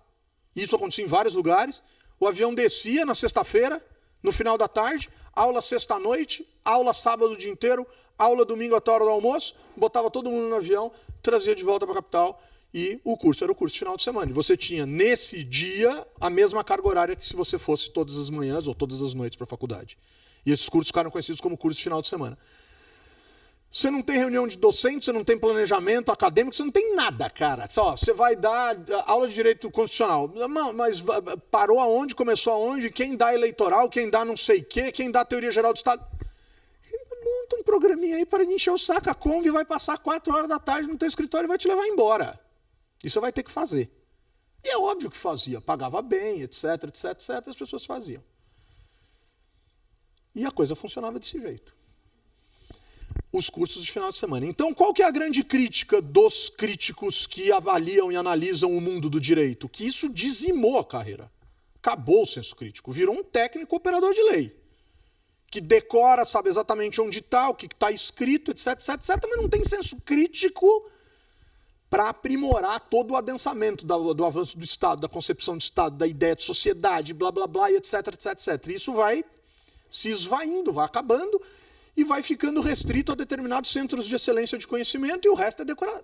Isso acontecia em vários lugares. O avião descia na sexta-feira, no final da tarde, aula sexta-noite, aula sábado o dia inteiro, aula domingo até a hora do almoço, botava todo mundo no avião, trazia de volta para a capital e o curso era o curso de final de semana. E você tinha, nesse dia, a mesma carga horária que se você fosse todas as manhãs ou todas as noites para a faculdade. E esses cursos ficaram conhecidos como curso de final de semana. Você não tem reunião de docente, você não tem planejamento acadêmico, você não tem nada, cara. Só, você vai dar aula de direito constitucional. Mas parou aonde, começou aonde, quem dá eleitoral, quem dá não sei o quê, quem dá teoria geral do Estado. Monta um programinha aí para encher o saco. A Kombi vai passar 4 horas da tarde no teu escritório e vai te levar embora. Isso você vai ter que fazer. E é óbvio que fazia. Pagava bem, etc, etc, etc. As pessoas faziam. E a coisa funcionava desse jeito. Os cursos de final de semana. Então, qual que é a grande crítica dos críticos que avaliam e analisam o mundo do direito? Que isso dizimou a carreira. Acabou o senso crítico. Virou um técnico operador de lei. Que decora, sabe exatamente onde está, o que está escrito, etc, etc, etc. Mas não tem senso crítico para aprimorar todo o adensamento do avanço do Estado, da concepção de Estado, da ideia de sociedade, blá, blá, blá, etc, etc, etc. Isso vai se esvaindo, vai acabando e vai ficando restrito a determinados centros de excelência de conhecimento e o resto é decorar.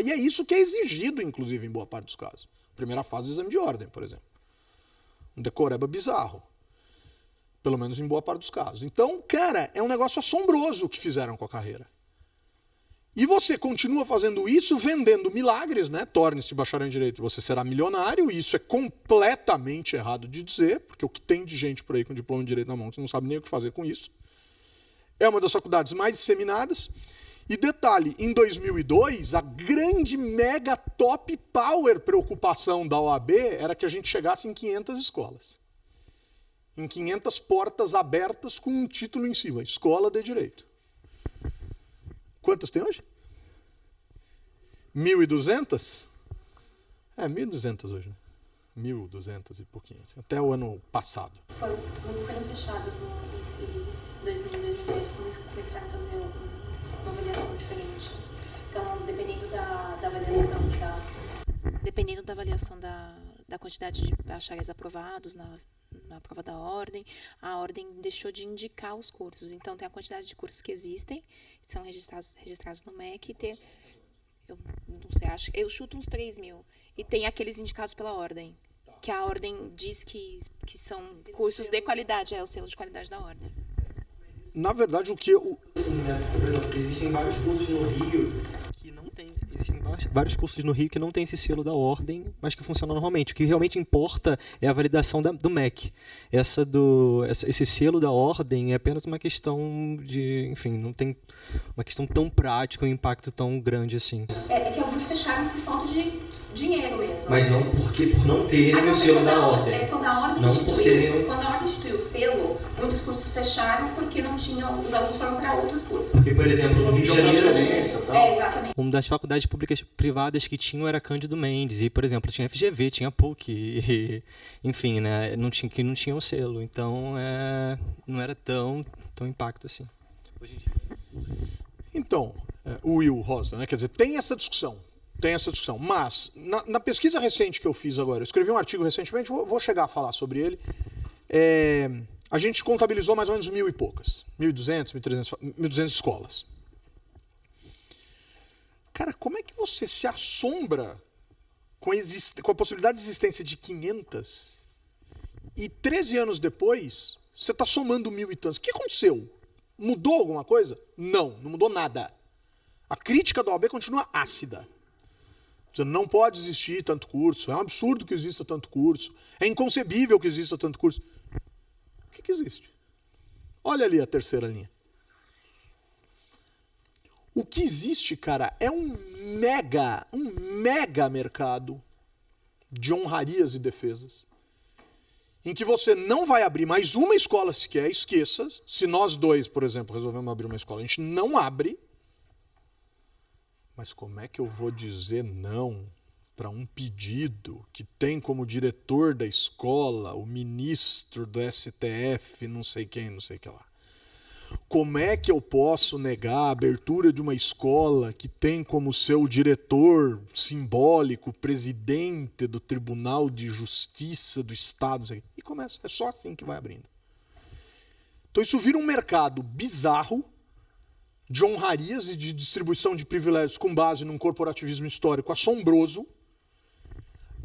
E é isso que é exigido, inclusive, em boa parte dos casos. Primeira fase do exame de ordem, por exemplo. Um decoreba bizarro. Pelo menos em boa parte dos casos. Então, cara, é um negócio assombroso o que fizeram com a carreira. E você continua fazendo isso vendendo milagres, né? Torne-se bacharel em direito e você será milionário, e isso é completamente errado de dizer, porque o que tem de gente por aí com diploma de direito na mão, você não sabe nem o que fazer com isso. É uma das faculdades mais disseminadas. E detalhe, em 2002, a grande mega top power preocupação da OAB era que a gente chegasse em 500 escolas. Em 500 portas abertas com um título em cima, Escola de Direito. Quantas tem hoje? 1.200? 1.200 hoje, né? 1.200 e pouquinho, assim, até o ano passado. Muitos foram fechados entre 2000 e 2010, começaram a fazer uma avaliação diferente. Então, dependendo da avaliação da quantidade de bacharéis aprovados na prova da ordem, a ordem deixou de indicar os cursos. Então, tem a quantidade de cursos que existem, que são registrados no MEC, e eu não sei, eu chuto uns 3 mil. E tem aqueles indicados pela ordem, que a ordem diz que são cursos de qualidade, é o selo de qualidade da ordem. Na verdade, o que... Por exemplo, existem vários cursos no Rio que não tem... Existem vários cursos no Rio que não tem esse selo da ordem, mas que funcionam normalmente. O que realmente importa é a validação do MEC. Esse selo da ordem é apenas uma questão de... Enfim, não tem uma questão tão prática, um impacto tão grande assim. É que alguns fecharam por falta de dinheiro mesmo. Mas não por não terem o selo da ordem. Quando a ordem instituiu o selo, muitos cursos fecharam porque não tinham, os alunos foram para outros cursos. Porque, por exemplo, no Rio de Janeiro... Exatamente. Uma das faculdades públicas privadas que tinham era Cândido Mendes. E, por exemplo, tinha FGV, tinha PUC. Enfim, né? Que não tinha o selo. Então, não era tão impacto assim. Então, o Will Rosa, né? Quer dizer, tem essa discussão, mas na pesquisa recente que eu fiz agora, eu escrevi um artigo recentemente, vou chegar a falar sobre ele, a gente contabilizou mais ou menos 1.000 e poucas, 1.200, 1.200 escolas. Cara, como é que você se assombra com a possibilidade de existência de 500 e 13 anos depois você está somando 1.000 e tantos? O que aconteceu? Mudou alguma coisa? Não mudou nada. A crítica da OAB continua ácida. Dizendo, não pode existir tanto curso, é um absurdo que exista tanto curso, é inconcebível que exista tanto curso. O que existe? Olha ali a terceira linha. O que existe, cara, é um mega mercado de honrarias e defesas, em que você não vai abrir mais uma escola sequer, esqueça. Se nós dois, por exemplo, resolvemos abrir uma escola, a gente não abre. Mas como é que eu vou dizer não para um pedido que tem como diretor da escola o ministro do STF, não sei quem, não sei o que lá? Como é que eu posso negar a abertura de uma escola que tem como seu diretor simbólico, presidente do Tribunal de Justiça do Estado? Não sei o que? E começa, é só assim que vai abrindo. Então isso vira um mercado bizarro, de honrarias e de distribuição de privilégios com base num corporativismo histórico assombroso,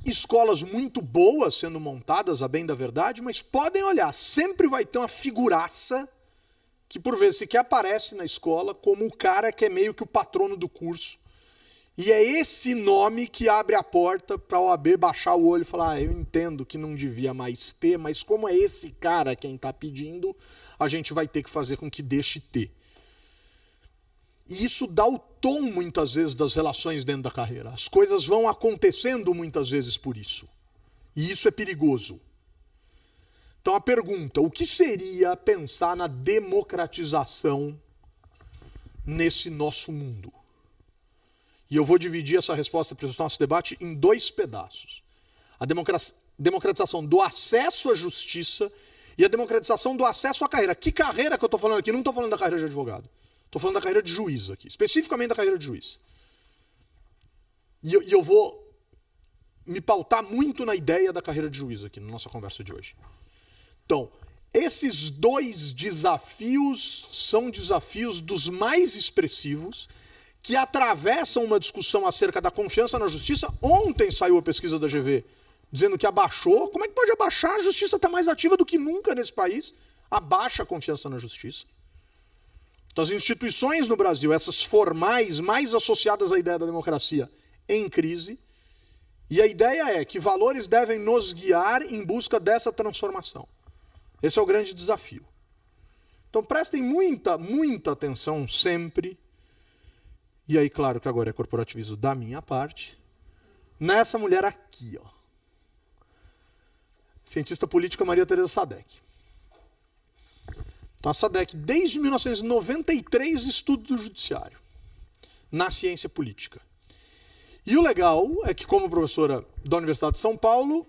escolas muito boas sendo montadas, a bem da verdade, mas podem olhar, sempre vai ter uma figuraça que por vezes sequer aparece na escola como o cara que é meio que o patrono do curso. E é esse nome que abre a porta para a OAB baixar o olho e falar, eu entendo que não devia mais ter, mas como é esse cara quem está pedindo, a gente vai ter que fazer com que deixe ter. E isso dá o tom, muitas vezes, das relações dentro da carreira. As coisas vão acontecendo, muitas vezes, por isso. E isso é perigoso. Então, a pergunta, o que seria pensar na democratização nesse nosso mundo? E eu vou dividir essa resposta para o nosso debate em 2 pedaços. A democratização do acesso à justiça e a democratização do acesso à carreira. Que carreira que eu estou falando aqui? Não estou falando da carreira de advogado. Estou falando da carreira de juiz aqui, especificamente da carreira de juiz. E eu vou me pautar muito na ideia da carreira de juiz aqui, na nossa conversa de hoje. Então, esses 2 desafios são desafios dos mais expressivos que atravessam uma discussão acerca da confiança na justiça. Ontem saiu a pesquisa da GV dizendo que abaixou. Como é que pode abaixar? A justiça está mais ativa do que nunca nesse país. Abaixa a confiança na justiça. Então, as instituições no Brasil, essas formais, mais associadas à ideia da democracia, em crise. E a ideia é que valores devem nos guiar em busca dessa transformação. Esse é o grande desafio. Então, prestem muita, muita atenção sempre. E aí, claro que agora é corporativismo da minha parte. Nessa mulher aqui, ó. Cientista política Maria Tereza Sadek. Então, a Sadek, desde 1993, estuda o judiciário na ciência política. E o legal é que, como professora da Universidade de São Paulo,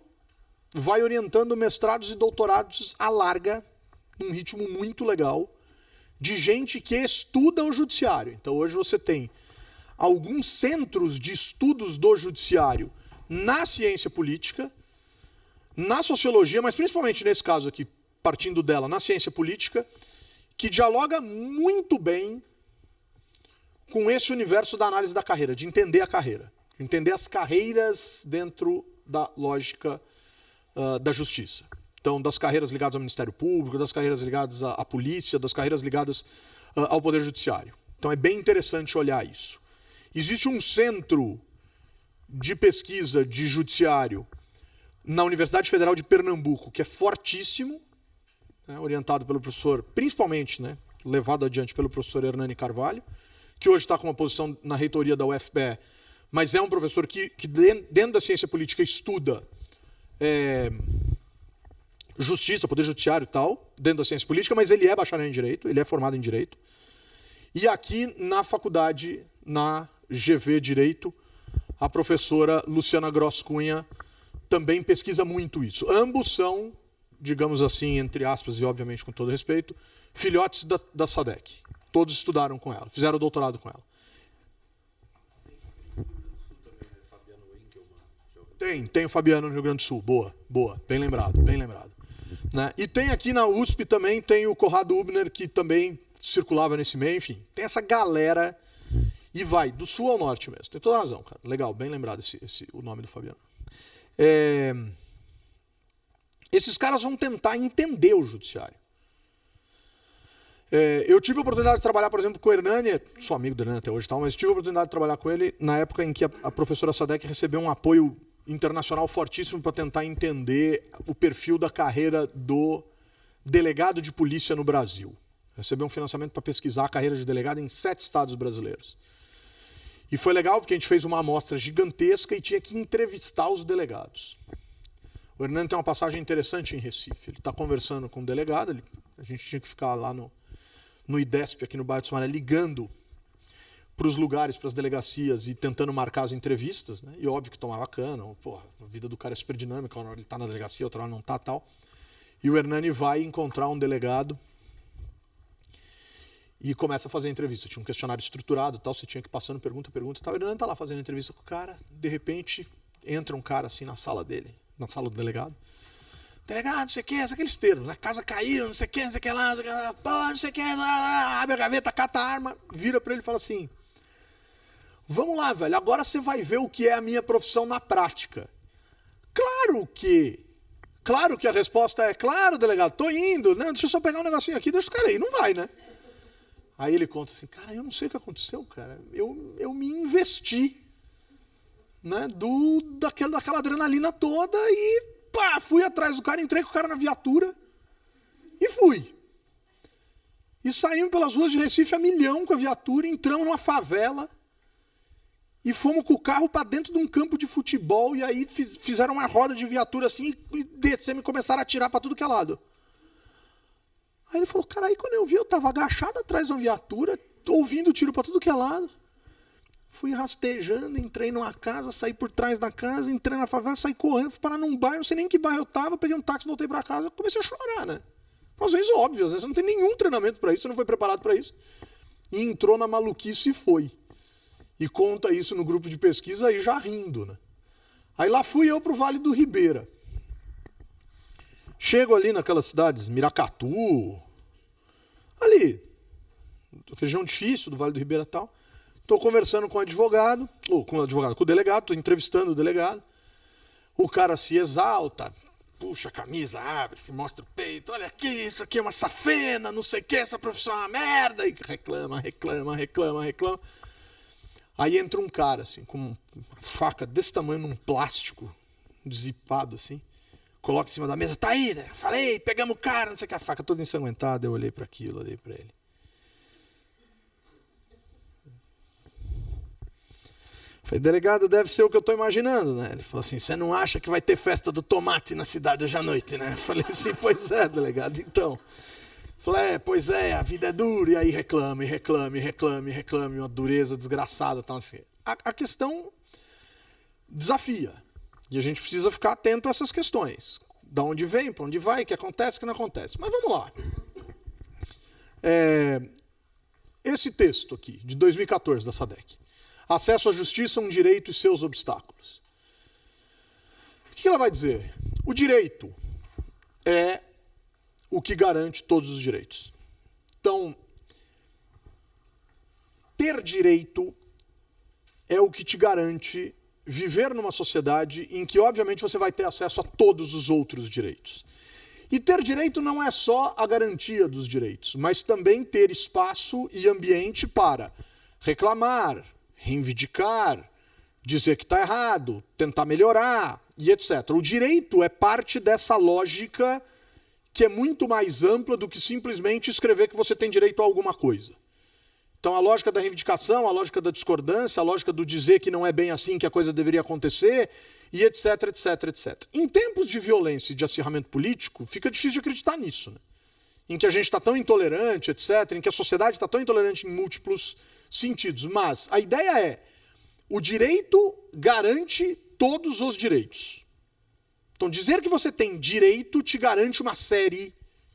vai orientando mestrados e doutorados à larga, num ritmo muito legal, de gente que estuda o judiciário. Então, hoje você tem alguns centros de estudos do judiciário na ciência política, na sociologia, mas principalmente nesse caso aqui, partindo dela, na ciência política, que dialoga muito bem com esse universo da análise da carreira, de entender a carreira, de entender as carreiras dentro da lógica da justiça. Então, das carreiras ligadas ao Ministério Público, das carreiras ligadas à polícia, das carreiras ligadas ao Poder Judiciário. Então, é bem interessante olhar isso. Existe um centro de pesquisa de judiciário na Universidade Federal de Pernambuco, que é fortíssimo, né, orientado pelo professor, principalmente, né, levado adiante pelo professor Hernani Carvalho, que hoje está com uma posição na reitoria da UFPE, mas é um professor que dentro da ciência política estuda justiça, poder judiciário e tal, dentro da ciência política, mas ele é bacharel em Direito, ele é formado em Direito. E aqui na faculdade, na GV Direito, a professora Luciana Gross Cunha também pesquisa muito isso. Ambos são, digamos assim, entre aspas, e obviamente com todo respeito, filhotes da Sadek. Todos estudaram com ela, fizeram doutorado com ela. Tem o Fabiano no Rio Grande do Sul. Boa, bem lembrado, bem lembrado. Né? E tem aqui na USP também, tem o Conrado Hubner, que também circulava nesse meio, enfim. Tem essa galera e vai do sul ao norte mesmo. Tem toda a razão, cara. Legal, bem lembrado o nome do Fabiano. Esses caras vão tentar entender o judiciário. Eu tive a oportunidade de trabalhar, por exemplo, com o Hernani, sou amigo do Hernani até hoje, mas tive a oportunidade de trabalhar com ele na época em que a professora Sadek recebeu um apoio internacional fortíssimo para tentar entender o perfil da carreira do delegado de polícia no Brasil. Recebeu um financiamento para pesquisar a carreira de delegado em 7 estados brasileiros. E foi legal porque a gente fez uma amostra gigantesca e tinha que entrevistar os delegados. O Hernani tem uma passagem interessante em Recife. Ele está conversando com um delegado, a gente tinha que ficar lá no IDESP, aqui no bairro de Sumaré, ligando para os lugares, para as delegacias e tentando marcar as entrevistas, né? E óbvio que tomava cana, a vida do cara é super dinâmica, uma hora ele está na delegacia, outra hora não está, tal. E o Hernani vai encontrar um delegado e começa a fazer a entrevista. Tinha um questionário estruturado, tal, você tinha que ir passando pergunta e tal. O Hernani está lá fazendo a entrevista com o cara, de repente entra um cara assim na sala dele, na sala do delegado, Delegado, não sei o que, aqueles termos, né? Casa caiu, não sei o que, não sei o que lá, não sei o que lá, pô, não sei o que, abre a gaveta, cata a arma, vira pra ele e fala assim: vamos lá, velho, agora você vai ver o que é a minha profissão na prática. Claro que a resposta é: claro, delegado, tô indo, né? Deixa eu só pegar um negocinho aqui, deixa o cara aí, não vai, né? Aí ele conta assim: cara, eu não sei o que aconteceu, cara, eu me investi, né, daquela adrenalina toda e pá, fui atrás do cara, entrei com o cara na viatura e fui. E saímos pelas ruas de Recife a milhão com a viatura, entramos numa favela e fomos com o carro para dentro de um campo de futebol e aí fizeram uma roda de viatura assim e descemos e começaram a atirar para tudo que é lado. Aí ele falou: cara, aí quando eu vi, eu tava agachado atrás de uma viatura, ouvindo tiro para tudo que é lado. Fui rastejando, entrei numa casa, saí por trás da casa, entrei na favela, saí correndo, fui parar num bairro, não sei nem em que bairro eu tava, peguei um táxi, voltei para casa, comecei a chorar, né? Às vezes óbvio, às vezes você não tem nenhum treinamento para isso, você não foi preparado para isso. E entrou na maluquice e foi. E conta isso no grupo de pesquisa aí já rindo, né? Aí lá fui eu pro Vale do Ribeira. Chego ali naquelas cidades, Miracatu, ali, região difícil do Vale do Ribeira e tal. Estou conversando com o advogado, com o delegado, estou entrevistando o delegado. O cara se exalta, puxa a camisa, abre, se mostra o peito, olha aqui, isso aqui é uma safena, não sei o que, essa profissão é uma merda, e reclama. Aí entra um cara, assim, com uma faca desse tamanho, num plástico, zipado, assim, coloca em cima da mesa, tá aí, né? Falei, pegamos o cara, não sei o que, a faca toda ensanguentada, eu olhei para aquilo, olhei para ele. Falei: delegado, deve ser o que eu estou imaginando, né? Ele falou assim: você não acha que vai ter festa do tomate na cidade hoje à noite, né? Eu falei assim: pois é, delegado, então. Falei: pois é, a vida é dura, e aí reclame, uma dureza desgraçada. Então, assim, a questão desafia, e a gente precisa ficar atento a essas questões. Da onde vem, para onde vai, o que acontece, o que não acontece. Mas vamos lá. Esse texto aqui, de 2014, da SADEC. Acesso à justiça, um direito e seus obstáculos. O que ela vai dizer? O direito é o que garante todos os direitos. Então, ter direito é o que te garante viver numa sociedade em que, obviamente, você vai ter acesso a todos os outros direitos. E ter direito não é só a garantia dos direitos, mas também ter espaço e ambiente para reclamar, reivindicar, dizer que está errado, tentar melhorar e etc. O direito é parte dessa lógica que é muito mais ampla do que simplesmente escrever que você tem direito a alguma coisa. Então a lógica da reivindicação, a lógica da discordância, a lógica do dizer que não é bem assim que a coisa deveria acontecer e etc, etc, etc. Em tempos de violência e de acirramento político, fica difícil de acreditar nisso, né? Em que a gente está tão intolerante, etc., em que a sociedade está tão intolerante em múltiplos sentidos. Mas a ideia é: o direito garante todos os direitos. Então dizer que você tem direito te garante uma série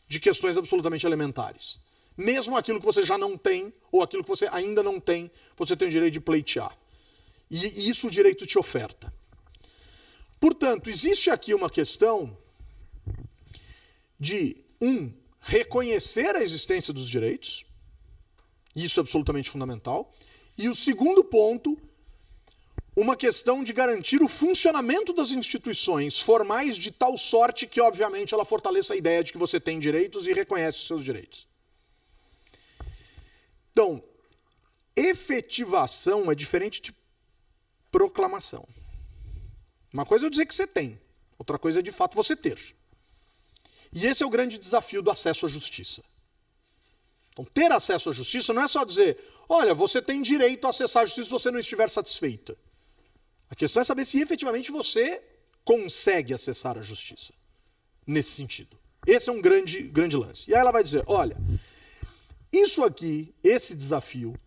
de questões absolutamente elementares. Mesmo aquilo que você já não tem, ou aquilo que você ainda não tem, você tem o direito de pleitear. E isso o direito te oferta. Portanto, existe aqui uma questão de, reconhecer a existência dos direitos. Isso é absolutamente fundamental. E o segundo ponto, uma questão de garantir o funcionamento das instituições formais de tal sorte que, obviamente, ela fortaleça a ideia de que você tem direitos e reconhece os seus direitos. Então, efetivação é diferente de proclamação. Uma coisa é eu dizer que você tem, outra coisa é de fato você ter. E esse é o grande desafio do acesso à justiça. Então, ter acesso à justiça não é só dizer: olha, você tem direito a acessar a justiça se você não estiver satisfeita. A questão é saber se efetivamente você consegue acessar a justiça. Nesse sentido. Esse é um grande lance. E aí ela vai dizer: olha, isso aqui, esse desafio,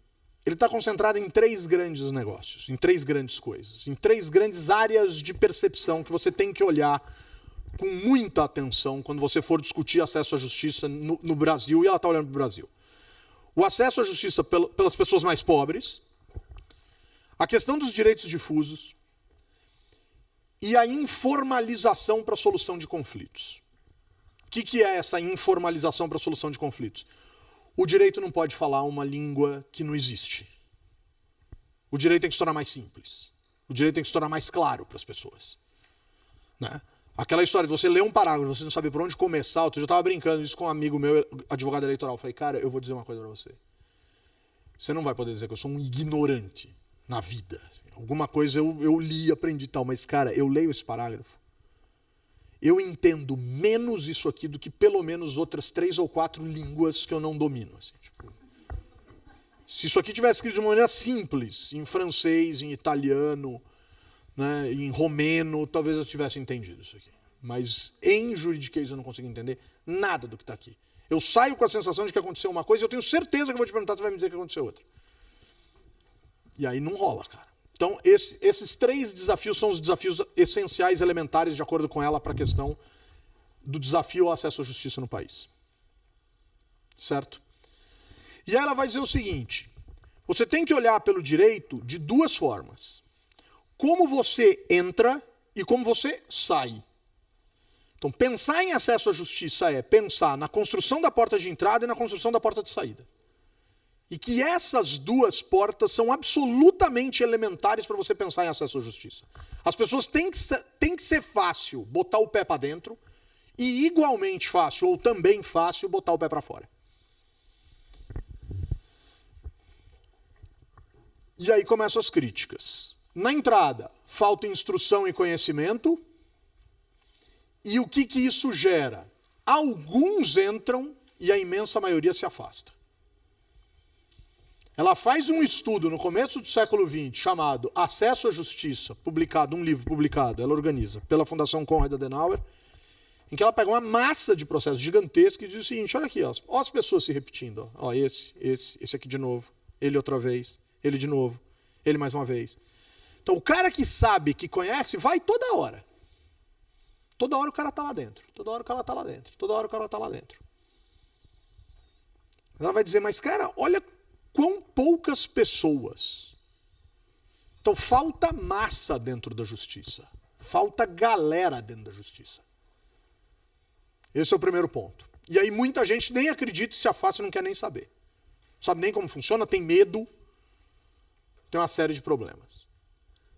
ele está concentrado em 3 grandes negócios, em 3 grandes coisas, em 3 grandes áreas de percepção que você tem que olhar com muita atenção quando você for discutir acesso à justiça no Brasil, e ela está olhando para o Brasil. O acesso à justiça pelas pessoas mais pobres, a questão dos direitos difusos e a informalização para a solução de conflitos. O que é essa informalização para a solução de conflitos? O direito não pode falar uma língua que não existe. O direito tem que se tornar mais simples. O direito tem que se tornar mais claro para as pessoas. Né? Aquela história de você ler um parágrafo, você não saber por onde começar. Eu já estava brincando isso com um amigo meu, advogado eleitoral. Eu falei, cara, eu vou dizer uma coisa para você. Você não vai poder dizer que eu sou um ignorante na vida. Alguma coisa eu li, aprendi e tal, mas, cara, eu leio esse parágrafo. Eu entendo menos isso aqui do que pelo menos outras 3 ou 4 línguas que eu não domino. Assim, tipo, se isso aqui tivesse escrito de uma maneira simples, em francês, em italiano, né, em romeno, talvez eu tivesse entendido isso aqui. Mas em juridiquês eu não consigo entender nada do que está aqui. Eu saio com a sensação de que aconteceu uma coisa e eu tenho certeza que eu vou te perguntar, você vai me dizer que aconteceu outra. E aí não rola, cara. Então, esses 3 desafios são os desafios essenciais, elementares, de acordo com ela, para a questão do desafio ao acesso à justiça no país. Certo? E ela vai dizer o seguinte, você tem que olhar pelo direito de 2 formas. Como você entra e como você sai. Então, pensar em acesso à justiça é pensar na construção da porta de entrada e na construção da porta de saída. E que essas 2 portas são absolutamente elementares para você pensar em acesso à justiça. As pessoas têm que ser fácil botar o pé para dentro e igualmente fácil, ou também fácil, botar o pé para fora. E aí começam as críticas. Na entrada, falta instrução e conhecimento. E o que isso gera? Alguns entram e a imensa maioria se afasta. Ela faz um estudo no começo do século XX chamado Acesso à Justiça, publicado, um livro publicado, ela organiza, pela Fundação Konrad Adenauer, em que ela pega uma massa de processos gigantescos e diz o seguinte, olha aqui, ó as pessoas se repetindo. Ó, esse aqui de novo, ele outra vez, ele de novo, ele mais uma vez. Então o cara que sabe, que conhece, vai toda hora. Toda hora o cara está lá dentro, toda hora o cara está lá dentro, toda hora o cara está lá dentro. Ela vai dizer, mas cara, olha quão poucas pessoas. Então falta massa dentro da justiça. Falta galera dentro da justiça. Esse é o primeiro ponto. E aí muita gente nem acredita e se afasta e não quer nem saber. Não sabe nem como funciona, tem medo. Tem uma série de problemas.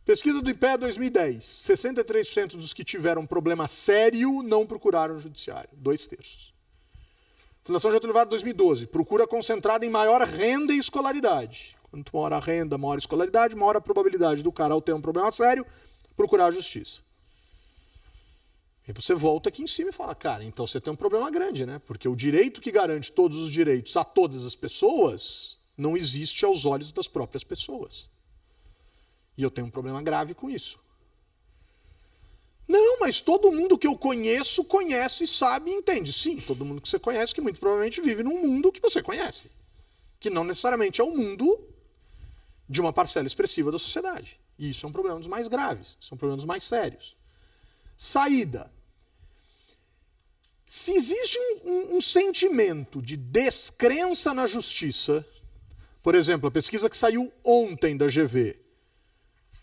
Pesquisa do IPEA 2010. 63% dos que tiveram problema sério não procuraram o judiciário. 2/3. Fundação Getúlio Vargas 2012. Procura concentrada em maior renda e escolaridade. Quanto maior a renda, maior a escolaridade, maior a probabilidade do cara, ao ter um problema sério, procurar a justiça. E você volta aqui em cima e fala, cara, então você tem um problema grande, né? Porque o direito que garante todos os direitos a todas as pessoas não existe aos olhos das próprias pessoas. E eu tenho um problema grave com isso. Não, mas todo mundo que eu conheço, conhece, sabe e entende. Sim, todo mundo que você conhece, que muito provavelmente vive num mundo que você conhece. Que não necessariamente é o mundo de uma parcela expressiva da sociedade. E isso é um problema dos mais graves, são problemas mais sérios. Saída. Se existe um sentimento de descrença na justiça, por exemplo, a pesquisa que saiu ontem da GV,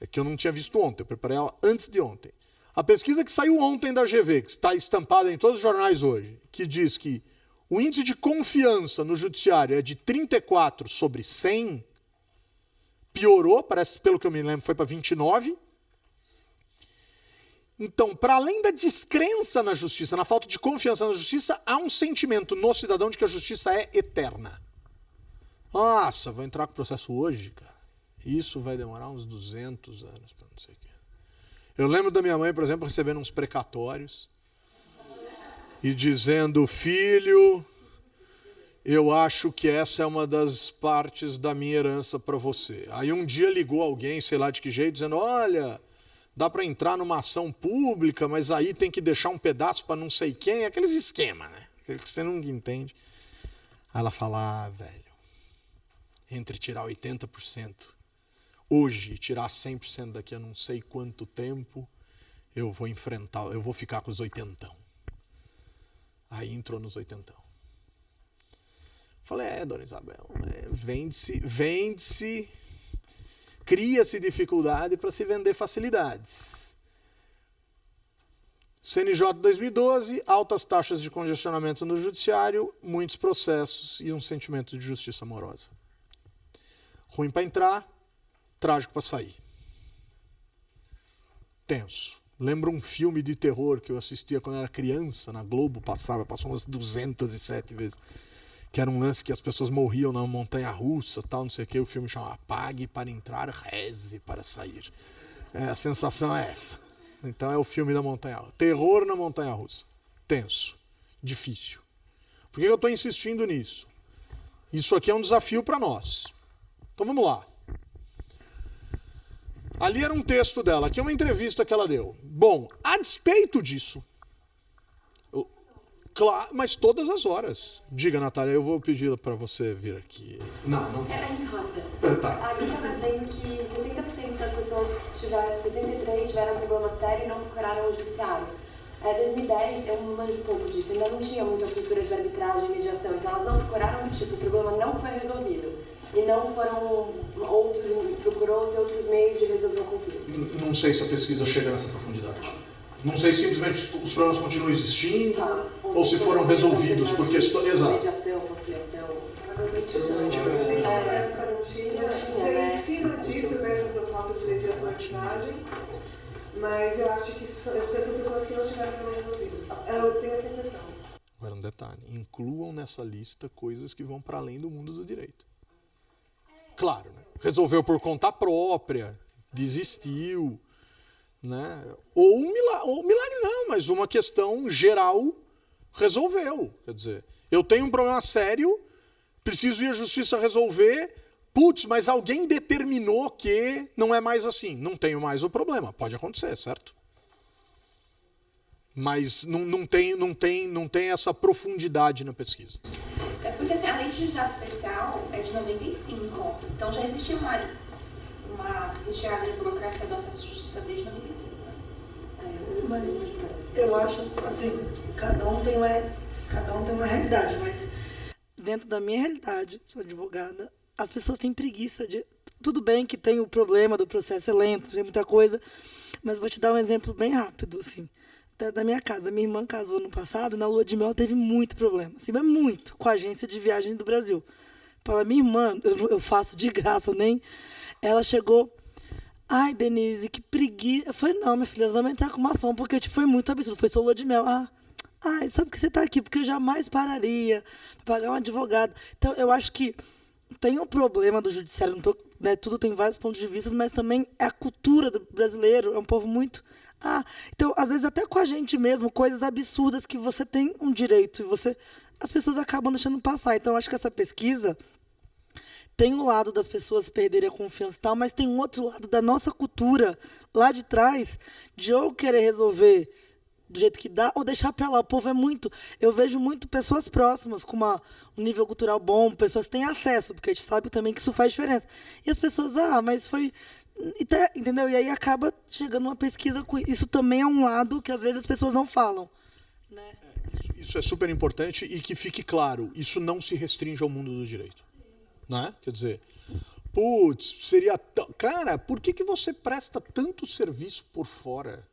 é que eu não tinha visto ontem, eu preparei ela antes de ontem. A pesquisa que saiu ontem da GV, que está estampada em todos os jornais hoje, que diz que o índice de confiança no judiciário é de 34 sobre 100, piorou, parece, pelo que eu me lembro, foi para 29. Então, para além da descrença na justiça, na falta de confiança na justiça, há um sentimento no cidadão de que a justiça é eterna. Nossa, vou entrar com o processo hoje, cara. Isso vai demorar uns 200 anos para não sei o quê. Eu lembro da minha mãe, por exemplo, recebendo uns precatórios e dizendo, filho, eu acho que essa é uma das partes da minha herança para você. Aí um dia ligou alguém, sei lá de que jeito, dizendo, olha, dá para entrar numa ação pública, mas aí tem que deixar um pedaço para não sei quem, aqueles esquemas, né? Aqueles que você não entende. Aí ela fala, velho, entre tirar 80% hoje e tirar 100% daqui a não sei quanto tempo, eu vou enfrentar, eu vou ficar com os 80. Aí entrou nos 80. Falei, dona Isabel, vende-se, cria-se dificuldade para se vender facilidades. CNJ 2012, altas taxas de congestionamento no judiciário, muitos processos e um sentimento de justiça amorosa. Ruim para entrar, trágico para sair. Tenso. Lembro um filme de terror que eu assistia quando era criança, na Globo, passou umas 207 vezes. Que era um lance que as pessoas morriam na montanha-russa, tal, não sei o que. O filme chamava Pague para entrar, reze para sair. A sensação é essa. Então é o filme da montanha-russa. Terror na montanha-russa. Tenso. Difícil. Por que eu estou insistindo nisso? Isso aqui é um desafio para nós. Então vamos lá. Ali era um texto dela, aqui é uma entrevista que ela deu. Bom, a despeito disso, claro, mas todas as horas. Diga, Natália, eu vou pedir para você vir aqui. Não. Era muito rápida. Tá. A Mika está dizendo que 60% das pessoas que tiveram, 63 tiveram um problema sério e não procuraram o judiciário. 2010, eu não manjo pouco disso, ainda não tinha muita cultura de arbitragem e mediação, então elas não procuraram do tipo, o problema não foi resolvido. E não foram procurou-se outros meios de resolver o conflito. Não sei se a pesquisa chega nessa profundidade. Não sei se simplesmente os problemas continuam existindo, ou se foram resolvidos por questões... Exato. Mediação, conciliação... Em cima disso, veio essa proposta de mediação e arbitragem, mas eu acho que são pessoas que não tiveram problema resolvido. Eu tenho essa impressão. Agora um detalhe, incluam nessa lista coisas que vão para além do mundo do direito. Claro, né? Resolveu por conta própria, desistiu, né? Ou milagre não, mas uma questão geral resolveu. Quer dizer, eu tenho um problema sério, preciso ir à justiça resolver, putz, mas alguém determinou que não é mais assim. Não tenho mais o problema, pode acontecer, certo? Mas não tem essa profundidade na pesquisa. É porque assim, a lei de juizado especial é de 95, então já existia uma retirada de burocracia do acesso à justiça desde 95. Né? Mas eu acho, assim, cada um tem uma realidade, mas dentro da minha realidade, sou advogada, as pessoas têm preguiça de... Tudo bem que tem o problema do processo é lento, tem muita coisa, mas vou te dar um exemplo bem rápido, assim. Da minha casa. Minha irmã casou no passado, na lua de mel teve muito problema, assim, mas muito, com a agência de viagem do Brasil. Fala, minha irmã, eu faço de graça, ela chegou, ai, Denise, que preguiça. Eu falei, não, minha filha, nós vamos entrar com uma ação, porque tipo, foi muito absurdo, foi só lua de mel. Ai, sabe por que você está aqui? Porque eu jamais pararia para pagar um advogado. Então, eu acho que tem um problema do judiciário, não tô, né, tudo tem vários pontos de vista, mas também é a cultura do brasileiro, é um povo muito... então, às vezes, até com a gente mesmo, coisas absurdas que você tem um direito e as pessoas acabam deixando passar. Então, acho que essa pesquisa tem um lado das pessoas perderem a confiança e tal, mas tem um outro lado da nossa cultura, lá de trás, de ou querer resolver do jeito que dá, ou deixar para lá. O povo é muito... Eu vejo muito pessoas próximas, com um nível cultural bom, pessoas que têm acesso, porque a gente sabe também que isso faz diferença. E as pessoas, mas foi... Entendeu? E aí acaba chegando uma pesquisa com isso. Também é um lado que às vezes as pessoas não falam, né? Isso é super importante e que fique claro, isso não se restringe ao mundo do direito, né? Quer dizer, putz, seria... Cara, por que você presta tanto serviço por fora?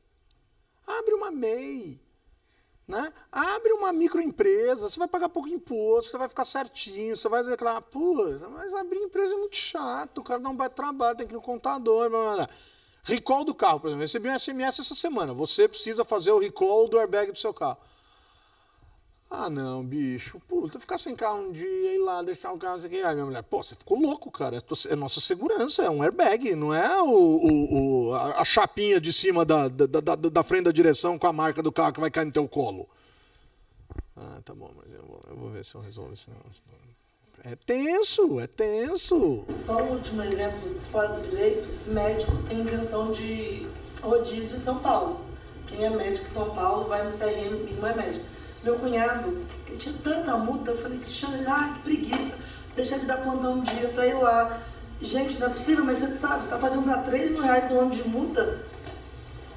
Abre uma MEI, né? Abre uma microempresa, você vai pagar pouco imposto, você vai ficar certinho, você vai declarar, mas abrir empresa é muito chato, o cara não vai trabalhar, tem que ir no contador, blá, blá, blá. Recall do carro, por exemplo, eu recebi um SMS essa semana, você precisa fazer o recall do airbag do seu carro. Não, bicho, ficar sem carro um dia, ir lá, deixar o carro aqui. Aí minha mulher, você ficou louco, cara, é nossa segurança, é um airbag, não é a chapinha de cima da frente da direção com a marca do carro que vai cair no teu colo. Tá bom, mas eu vou ver se eu resolvo esse negócio. É tenso. Só um último exemplo, fora do direito, médico tem isenção de rodízio em São Paulo. Quem é médico em São Paulo vai no CRM, minha irmã é médica. Meu cunhado, ele tinha tanta multa, eu falei, Cristiano, que preguiça, deixar de dar plantão um dia pra ir lá. Gente, não é possível, mas você sabe, você tá pagando R$3.000 no ano de multa,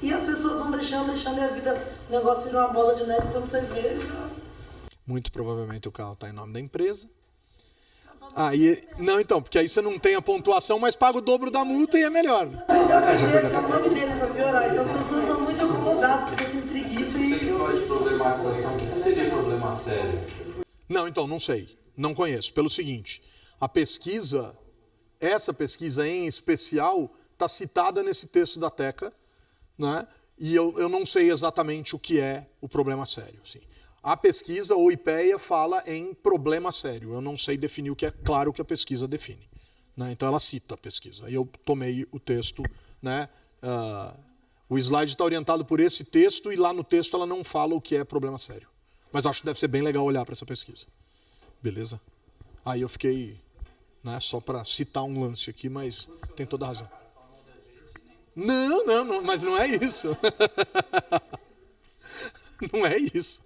e as pessoas vão deixando, e a vida, o negócio vira uma bola de neve quando você vê. Muito provavelmente o carro tá em nome da empresa. Não, então, porque aí você não tem a pontuação, mas paga o dobro da multa e é melhor. Tá o nome dele pra piorar, então as pessoas são muito acomodadas, as pessoas têm preguiça e... problematização, o que seria problema sério? Não, então, não sei. Não conheço. Pelo seguinte, a pesquisa, essa pesquisa em especial, está citada nesse texto da Teca, né? E eu não sei exatamente o que é o problema sério. Assim. A pesquisa, ou IPEA, fala em problema sério. Eu não sei definir o que é claro que a pesquisa define. Né? Então ela cita a pesquisa. Aí eu tomei o texto, né? O slide está orientado por esse texto e lá no texto ela não fala o que é problema sério. Mas acho que deve ser bem legal olhar para essa pesquisa. Beleza? Aí eu fiquei, né, só para citar um lance aqui, mas tem toda a razão. Não, mas não é isso. Não é isso.